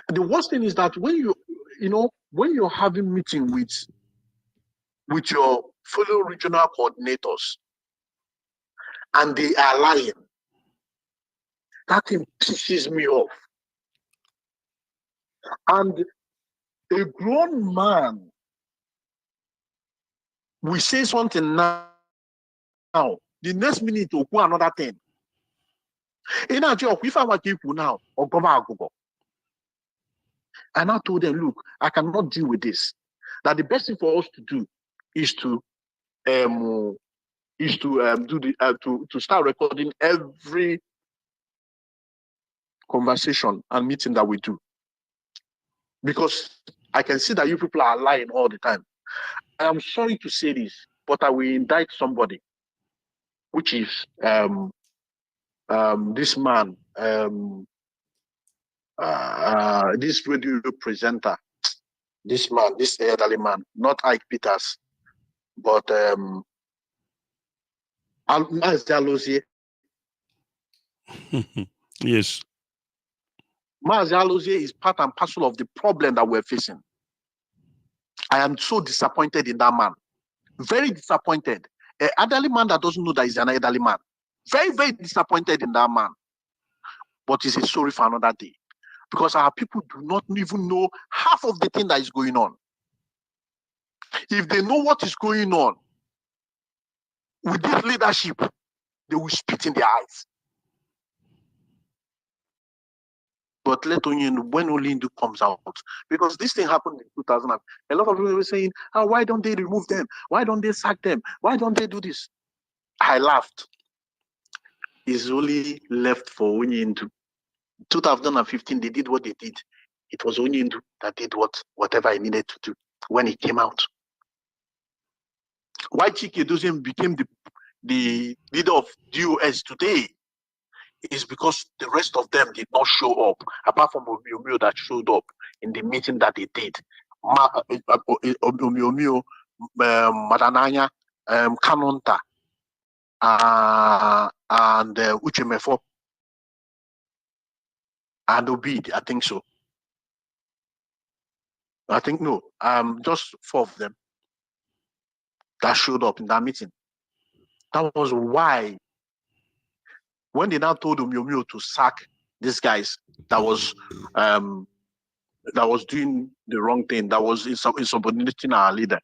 The worst thing is that when you're having meeting with your fellow regional coordinators and they are lying, that thing pisses me off. And a grown man will say something now, the next minute will go another thing. If I were people now, or go back. And I told them, look, I cannot deal with this. That the best thing for us to do is to start recording every conversation and meeting that we do. Because I can see that you people are lying all the time. I am sorry to say this, but I will indict somebody, which is this man, this radio presenter, this elderly man, not Ike Peters, but Mazi Alozie. Yes. Mazi Alozie is part and parcel of the problem that we're facing. I am so disappointed in that man. Very disappointed. An elderly man that doesn't know that he's an elderly man. Very, very disappointed in that man. But it's a story for another day. Because our people do not even know half of the thing that is going on. If they know what is going on with this leadership, they will spit in their eyes. But let Onyendu, when Olindu comes out, because this thing happened in 2000, a lot of people were saying, oh, why don't they remove them? Why don't they sack them? Why don't they do this? I laughed. It's only left for Onyendu. 2015, they did what they did. It was Onyendu that did whatever he needed to do when he came out. Why Chike Doziem became the leader of DOS today is because the rest of them did not show up, apart from Obiomio that showed up in the meeting that they did Omiomio, Madananya, Kanonta, and Uchemefo, and Obid, I think so. I think no, just 4 of them that showed up in that meeting. That was why, when they now told Omiomio to sack these guys that was doing the wrong thing, that was insubordinating our leader,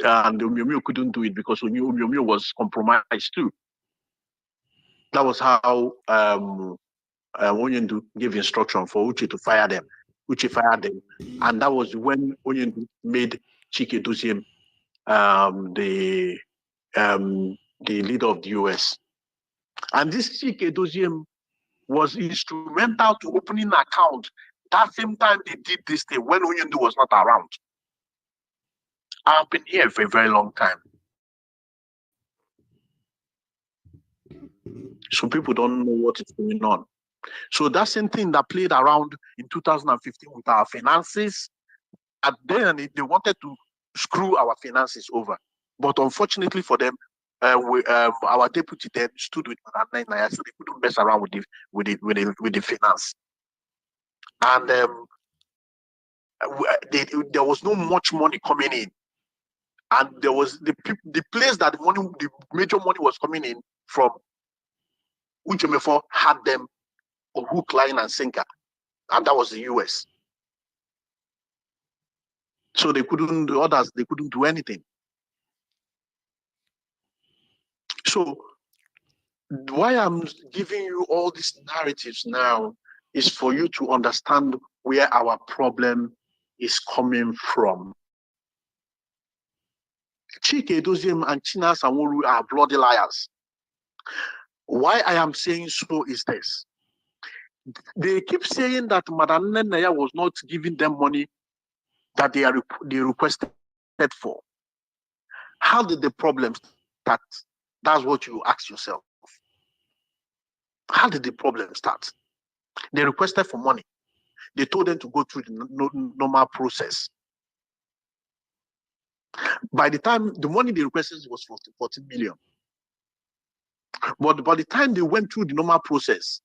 and Omiomio couldn't do it because Omiomio was compromised too. That was how Onyendu gave instruction for Uche to fire them. Uche fired them, and that was when Onyendu made Chike Doziem the leader of the US. And this Chike Doziem was instrumental to opening an account that same time they did this thing when Onyendu was not around. I've been here for a very long time. So people don't know what is going on. So that same thing that played around in 2015 with our finances, and then they wanted to screw our finances over. But unfortunately for them, our deputy then stood with Madam Naya, so they couldn't mess around with the finance. And there was no much money coming in, and there was the place that the major money was coming in from. Uchemefo had them on hook, line, and sinker, and that was the US. So the others couldn't do anything. So why I'm giving you all these narratives now is for you to understand where our problem is coming from. Chike Doziem and China Sanwo-Olu are bloody liars. Why I am saying so is this. They keep saying that Madam Naya was not giving them money that they requested for. How did the problem start? That's what you ask yourself. How did the problem start? They requested for money. They told them to go through the normal process. By the time the money they requested was 14 million. But by the time they went through the normal process,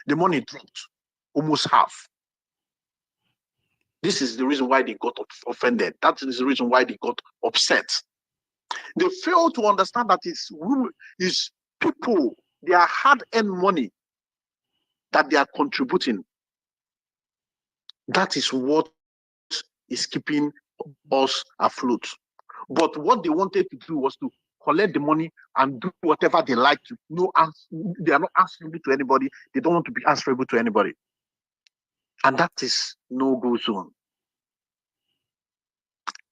the money dropped almost half. This is the reason why they got offended. That is the reason why they got upset. They fail to understand that it's people, their hard-earned money that they are contributing. That is what is keeping us afloat. But what they wanted to do was to collect the money and do whatever they like to. They are not answerable to anybody. They don't want to be answerable to anybody. And that is no-go zone.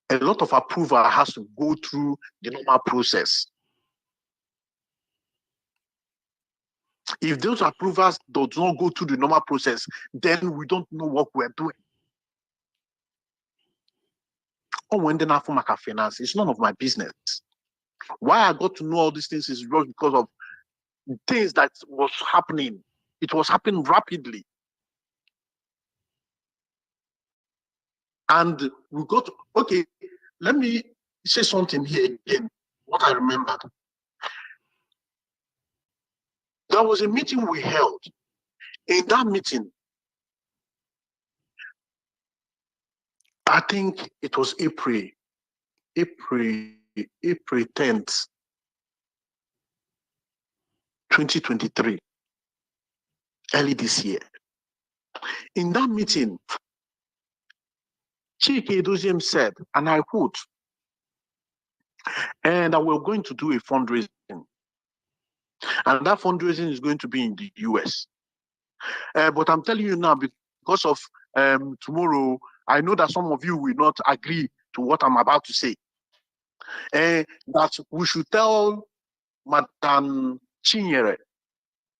A lot of approval has to go through the normal process. If those approvals do not go through the normal process, then we don't know what we're doing. When they not for finance, it's none of my business. Why I got to know all these things is just because of things that was happening. It was happening rapidly. And we got, okay, let me say something here again, what I remembered. There was a meeting we held. In that meeting, I think it was April 10th, 2023, early this year. In that meeting, Chike Doziem said, and I quote, and we're going to do a fundraising. And that fundraising is going to be in the US. But I'm telling you now, because of tomorrow, I know that some of you will not agree to what I'm about to say. That we should tell Madam Chinyere,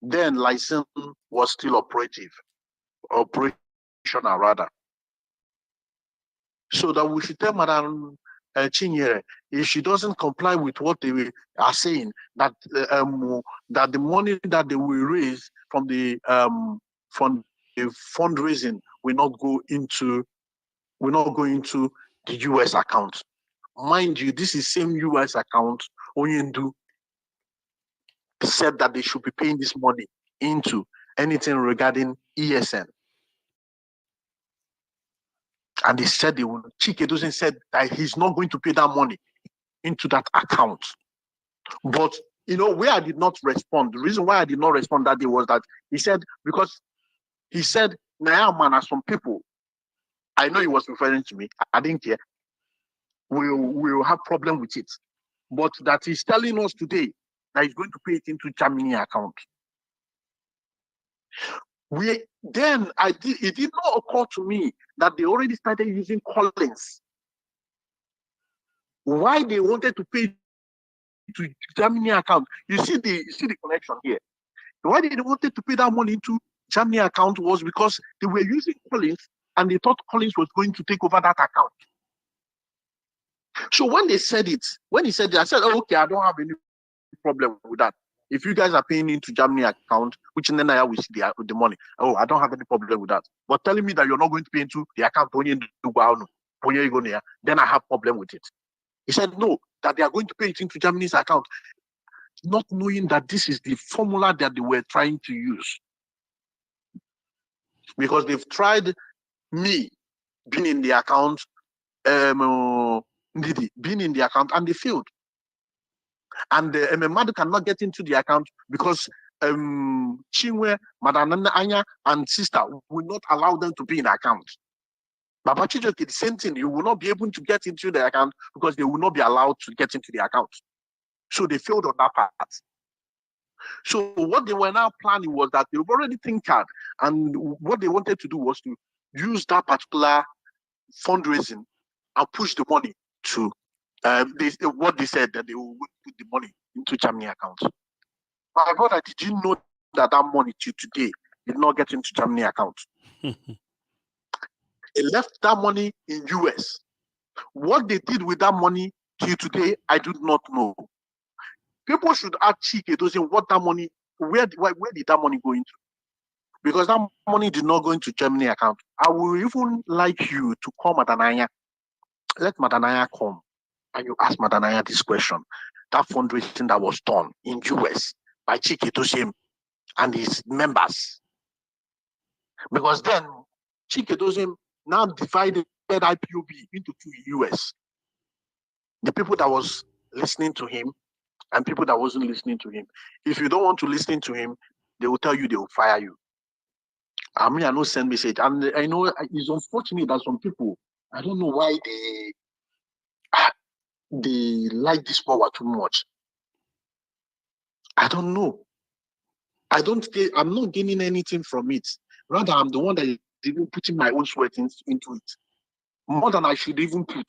then license was still operational rather. So that we should tell Madam Chinyere, if she doesn't comply with what they are saying, that that the money that they will raise from the fundraising will not go into will not go into the US account. Mind you, this is same US account Onyendu said that they should be paying this money into anything regarding ESN. And they said they will. Chike doesn't said that he's not going to pay that money into that account. But where I did not respond, the reason why I did not respond that day was that he said, because he said, "Now, man, as some people, I know he was referring to me. I didn't care. We'll have problem with it, but that he's telling us today that he's going to pay it into Germany account." It did not occur to me that they already started using Collins. Why they wanted to pay to Germany account? You see the connection here. Why they wanted to pay that money into Germany account was because they were using Collins and they thought Collins was going to take over that account. So when he said it, I said, "Oh, okay, I don't have any problem with that. If you guys are paying into Germany account, which then I will see the money. Oh, I don't have any problem with that. But telling me that you're not going to pay into the account, then I have problem with it." He said, "No, that they are going to pay it into Germany's account," not knowing that this is the formula that they were trying to use. Because they've tried me being in the account, being in the account, and they failed. And Madu cannot get into the account because Chinwe, Madam Anya, and sister will not allow them to be in the account. Baba Chijoke, the same thing, you will not be able to get into the account because they will not be allowed to get into the account. So they failed on that part. So what they were now planning was that they've already tinkered, and what they wanted to do was to use that particular fundraising and push the money to what they said that they will put the money into Germany account. My brother, did you know that money till today did not get into Germany account? They left that money in US. What they did with that money till today, I do not know. People should ask Chike to say what that money, where did that money go into? Because that money did not go into Germany account. I will even like you to call Madanaya. Let Madanaya come and you ask Madanaya this question. That fundraising that was done in US by Chike Tosim and his members. Because then Chike Tosim now divided IPOB into two US. The people that was listening to him and people that wasn't listening to him. If you don't want to listen to him, they will tell you they will fire you. I mean, I know send message. And I know it's unfortunate that some people, I don't know why they like this power too much. I don't know. I'm not gaining anything from it. Rather, I'm the one that is even putting my own sweat into it. More than I should even put.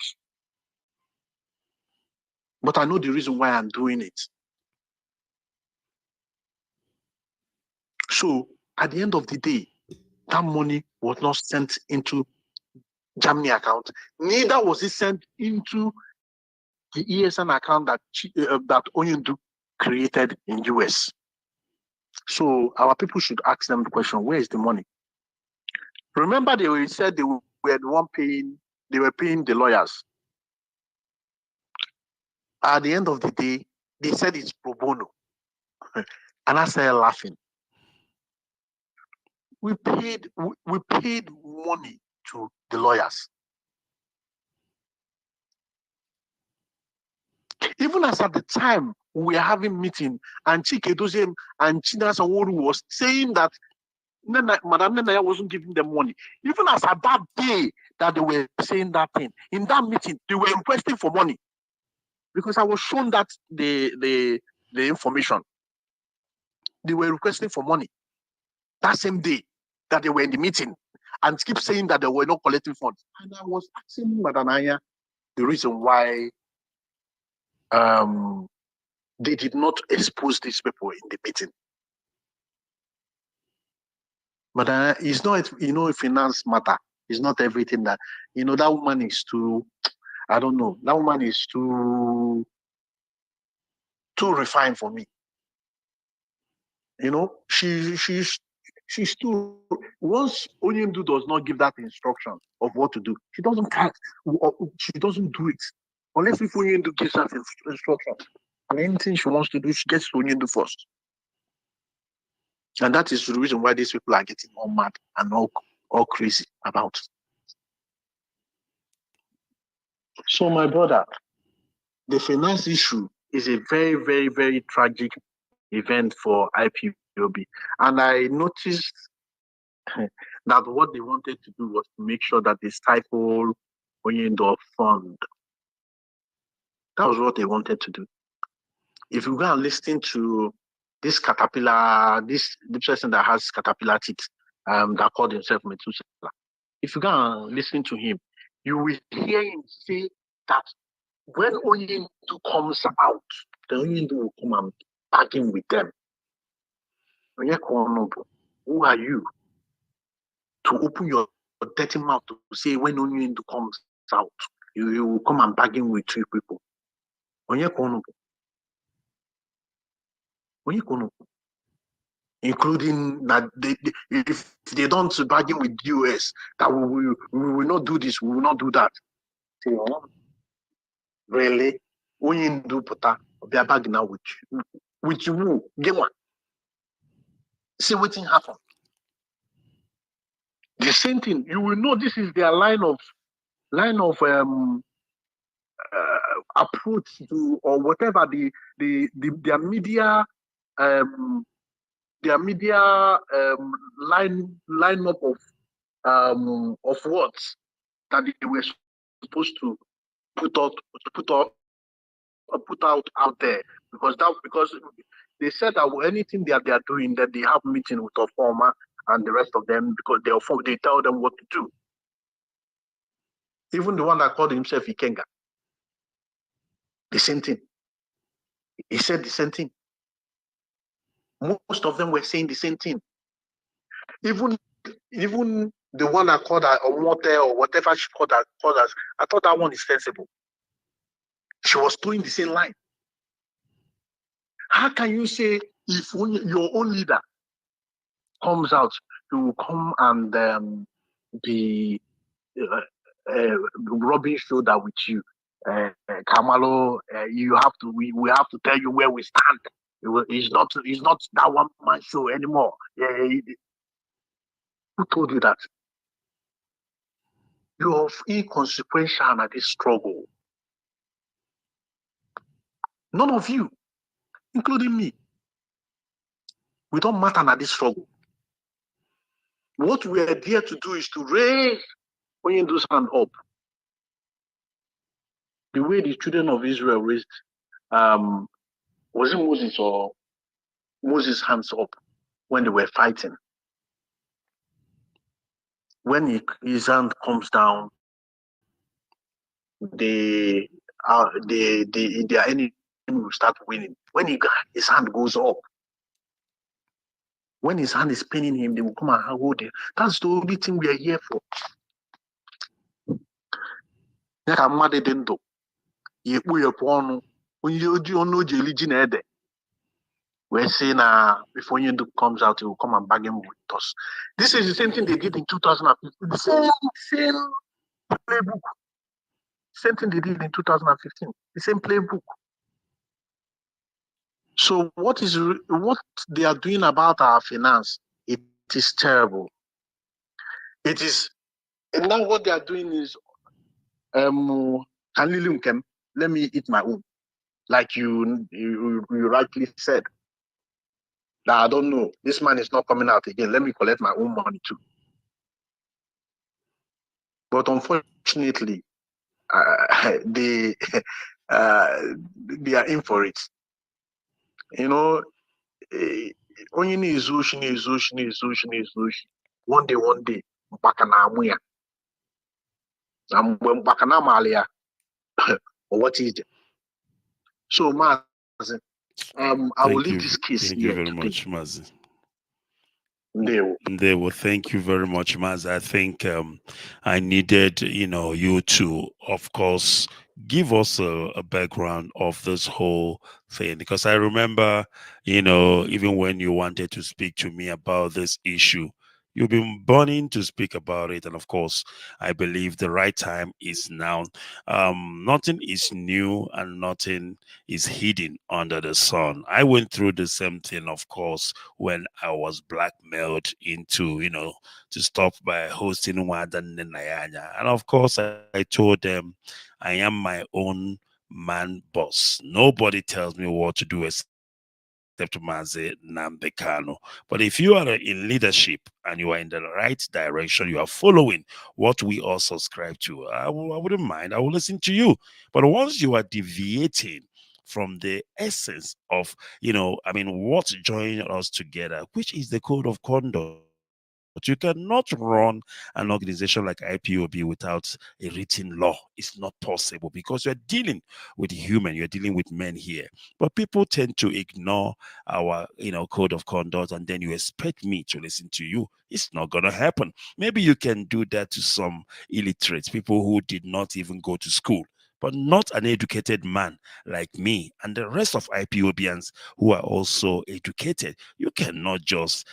But I know the reason why I'm doing it. So, at the end of the day, that money was not sent into Germany account. Neither was it sent into the ESN account that Onyendu created in US. So our people should ask them the question, where is the money? Remember, they said they were the one paying, they were paying the lawyers. At the end of the day, they said it's pro bono. And I started laughing. We paid money to the lawyers. Even as at the time we were having meeting and Chike Dozem and China Sanworu was saying that Madam Nenaya wasn't giving them money. Even as at that day that they were saying that thing, in that meeting, they were requesting for money. Because I was shown that the information. They were requesting for money that same day that they were in the meeting and keep saying that they were not collecting funds. And I was asking Madam Aya the reason why they did not expose these people in the meeting. But it's not, finance matter. It's not everything that, that woman is too, I don't know, that woman is too refined for me. She's She's too. Once Onyendu does not give that instruction of what to do, she doesn't do it unless if Onyendu gives that instruction. And anything she wants to do, she gets to Onyendu first. And that is the reason why these people are getting all mad and all crazy about. So, my brother, the finance issue is a very, very, very tragic event for IPOB. And I noticed that what they wanted to do was to make sure that they stifle Oyendo fund. That was what they wanted to do. If you go and listen to this caterpillar, the person that has caterpillar teeth, that called himself Methuselah, if you go and listen to him, you will hear him say that when Oyendo comes out, the Oyendo will come and bargain with them. Who are you to open your dirty mouth to say when Oyendo comes out, you will come and bargain with three people? Including that if they don't bargain with US, that we will not do this, we will not do that. Really? Oyendo puta, they are bargaining now with you. Get one. See what thing happen. The same thing, you will know this is their line of approach to, or whatever their media lineup of words that they were supposed to put out there, because they said that anything that they are doing, that they have meeting with Oforma and the rest of them, because they tell them what to do. Even the one that called himself Ikenga, the same thing. He said the same thing. Most of them were saying the same thing. Even the one that called her Omote or whatever she called us, I thought that one is sensible. She was doing the same line. How can you say if your own leader comes out, you will come and be rubbing shoulder with you? Kamalo, we have to tell you where we stand. It's not that one man show anymore. Who told you that? You're inconsequential at this struggle. None of you, including me, we don't matter at this struggle. What we are there to do is to raise Oyendo's hand up. The way the children of Israel raised, was it Moses or Moses' hands up when they were fighting? When his hand comes down, their enemy will start winning. When his hand goes up, when his hand is pinning him, they will come and hold him. That's the only thing we are here for. We're saying if Onyendu comes out, he will come and bargain with us. This is the same thing they did in 2015. The same playbook. Same thing they did in 2015. The same playbook. So what they are doing about our finance, it is terrible. It is, and now what they are doing is, let me eat my own, like you rightly said. Now I don't know. This man is not coming out again. Let me collect my own money too. But unfortunately, they are in for it. You know, only is ocean. One day, Bakana Muya. When Bakana Malia, or what is it? So, Mazi, I will leave this case here. Thank you very much, Mazi. Thank you very much, Maz. I think I needed, you to, of course, give us a background of this whole thing, because I remember, even when you wanted to speak to me about this issue, you've been burning to speak about it. And of course, I believe the right time is now. Nothing is new and nothing is hidden under the sun. I went through the same thing, of course, when I was blackmailed into, to stop by hosting Wadan Nayanya. And of course, I told them I am my own man boss. Nobody tells me what to do except Maze Nambekano. But if you are in leadership and you are in the right direction, you are following what we all subscribe to, I wouldn't mind. I will listen to you. But once you are deviating from the essence of, what's joining us together, which is the code of conduct. You cannot run an organization like IPOB without a written law. It's not possible, because you're dealing with human, you're dealing with men here. But people tend to ignore our, code of conduct, and then you expect me to listen to you. It's not gonna happen. Maybe you can do that to some illiterates, people who did not even go to school, but not an educated man like me and the rest of IPOBians who are also educated. You cannot just,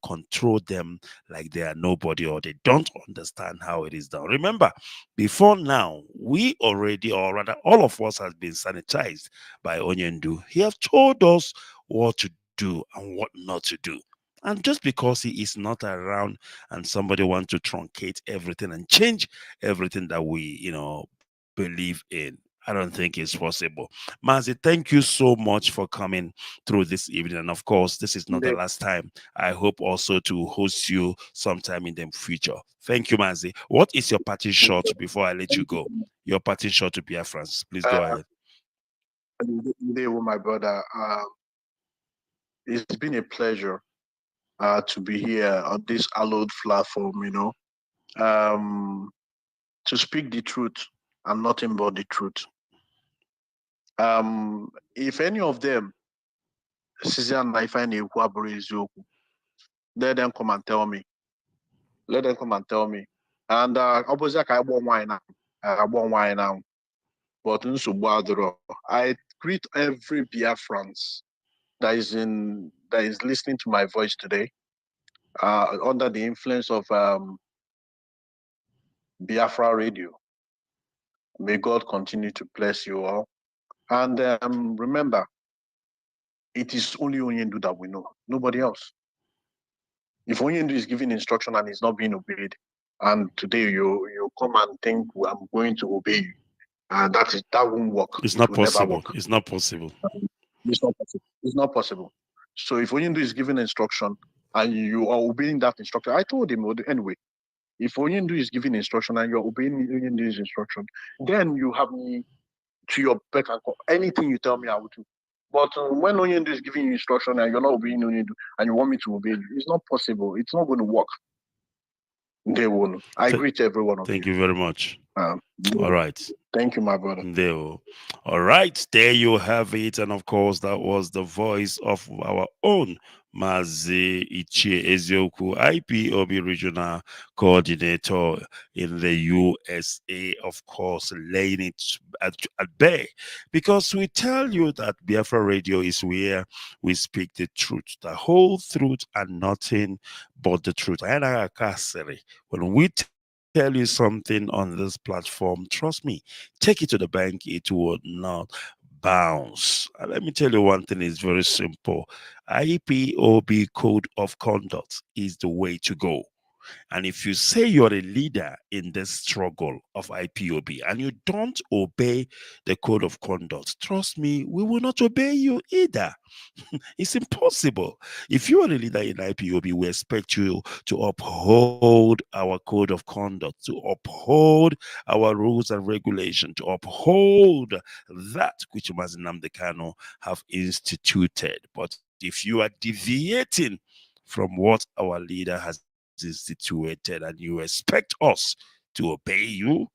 control them like they are nobody or they don't understand how it is done. Remember, before now, we already, or rather, all of us has been sanitized by Onyendu. He have told us what to do and what not to do. And just because he is not around and somebody wants to truncate everything and change everything that we, believe in, I don't think it's possible. Mazi, thank you so much for coming through this evening. And of course, this is not the They, last time. I hope also to host you sometime in the future. Thank you, Mazi. What is your parting shot before I let you go? Your parting shot to Biafrans. Please go ahead. they were my brother. It's been a pleasure to be here on this hallowed platform, to speak the truth and nothing but the truth. If any of them, Susan, I find a let them come and tell me. Let them come and tell me. And opposite I want wine now. I want wine now. But I greet every Biafrans that is listening to my voice today, under the influence of Biafra Radio. May God continue to bless you all. And remember, it is only Onyendu that we know, nobody else. If Onyendu is giving instruction and it's not being obeyed, and today you come and think, well, I'm going to obey you, and that won't work. It's It not will never possible. work. It's not possible. It's not possible. It's not possible. So if Onyendu is giving instruction and you are obeying that instruction, I told him anyway. If Onyendu is giving instruction and you're obeying Onyendu's instruction, then you have me to your beck and call. Anything you tell me, I will do. But when Onyendu is giving you instruction and you're not obeying Onyendu and you want me to obey you, it's not possible. It's not going to work. They won't. I greet every one of you. Thank you very much. All right. Thank you, my brother. All right, there you have it. And of course, that was the voice of our own Mazi Ichie Ezioku, IPOB Regional Coordinator in the USA, of course, laying it at bay. Because we tell you that Biafra Radio is where we speak the truth, the whole truth, and nothing but the truth. When we tell you something on this platform, trust me, take it to the bank, it will not bounce. Let me tell you one thing is very simple. IPOB code of conduct is the way to go. And if you say you're a leader in this struggle of IPOB and you don't obey the code of conduct, trust me, we will not obey you either. It's impossible. If you are a leader in IPOB, we expect you to uphold our code of conduct, to uphold our rules and regulation, to uphold that which Mazi Kano have instituted. But if you are deviating from what our leader has instituted and you expect us to obey you,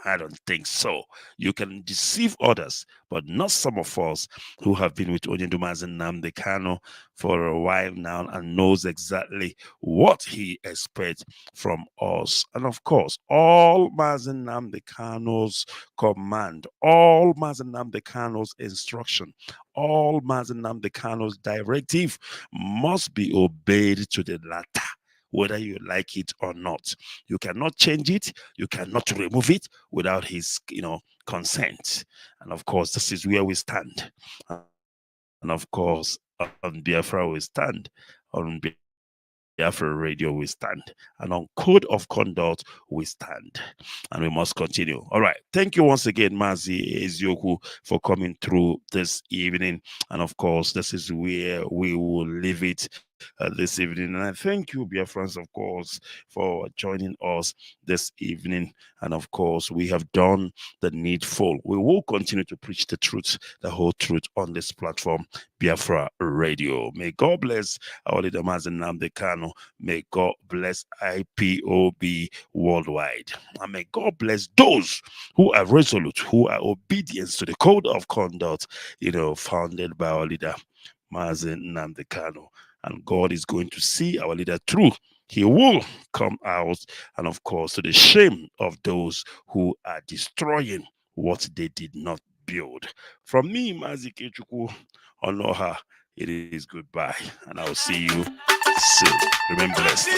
I don't think so. You can deceive others, but not some of us who have been with Onyedumazi Nnamdi Kanu for a while now and knows exactly what he expects from us. And of course, all Mazi Nnamdi Kanu's command, all Mazi Nnamdi Kanu's instruction, all Mazi Nnamdi Kanu's directive must be obeyed to the latter, whether you like it or not. You cannot change it. You cannot remove it without his, consent. And of course, this is where we stand. And of course, on Biafra we stand. On Biafra Radio we stand. And on Code of Conduct we stand. And we must continue. All right. Thank you once again, Mazi Ezioku, for coming through this evening. And of course, this is where we will leave it this evening. And I thank you, Biafrans, of course, for joining us this evening. And of course, we have done the needful. We will continue to preach the truth, the whole truth on this platform, Biafra Radio. May God bless our leader, Mazi Nnamdi Kanu. May God bless IPOB worldwide. And may God bless those who are resolute, who are obedient to the code of conduct, founded by our leader, Mazi Nnamdi Kanu. And God is going to see our leader through. He will come out, and of course, to the shame of those who are destroying what they did not build. From me, Mazi Ikechukwu Onuoha, it is goodbye, and I'll see you soon. Remain blessed.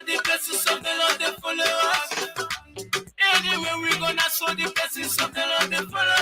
The blessings of the Lord they follow us. Anywhere we gonna sow the blessings of the Lord they follow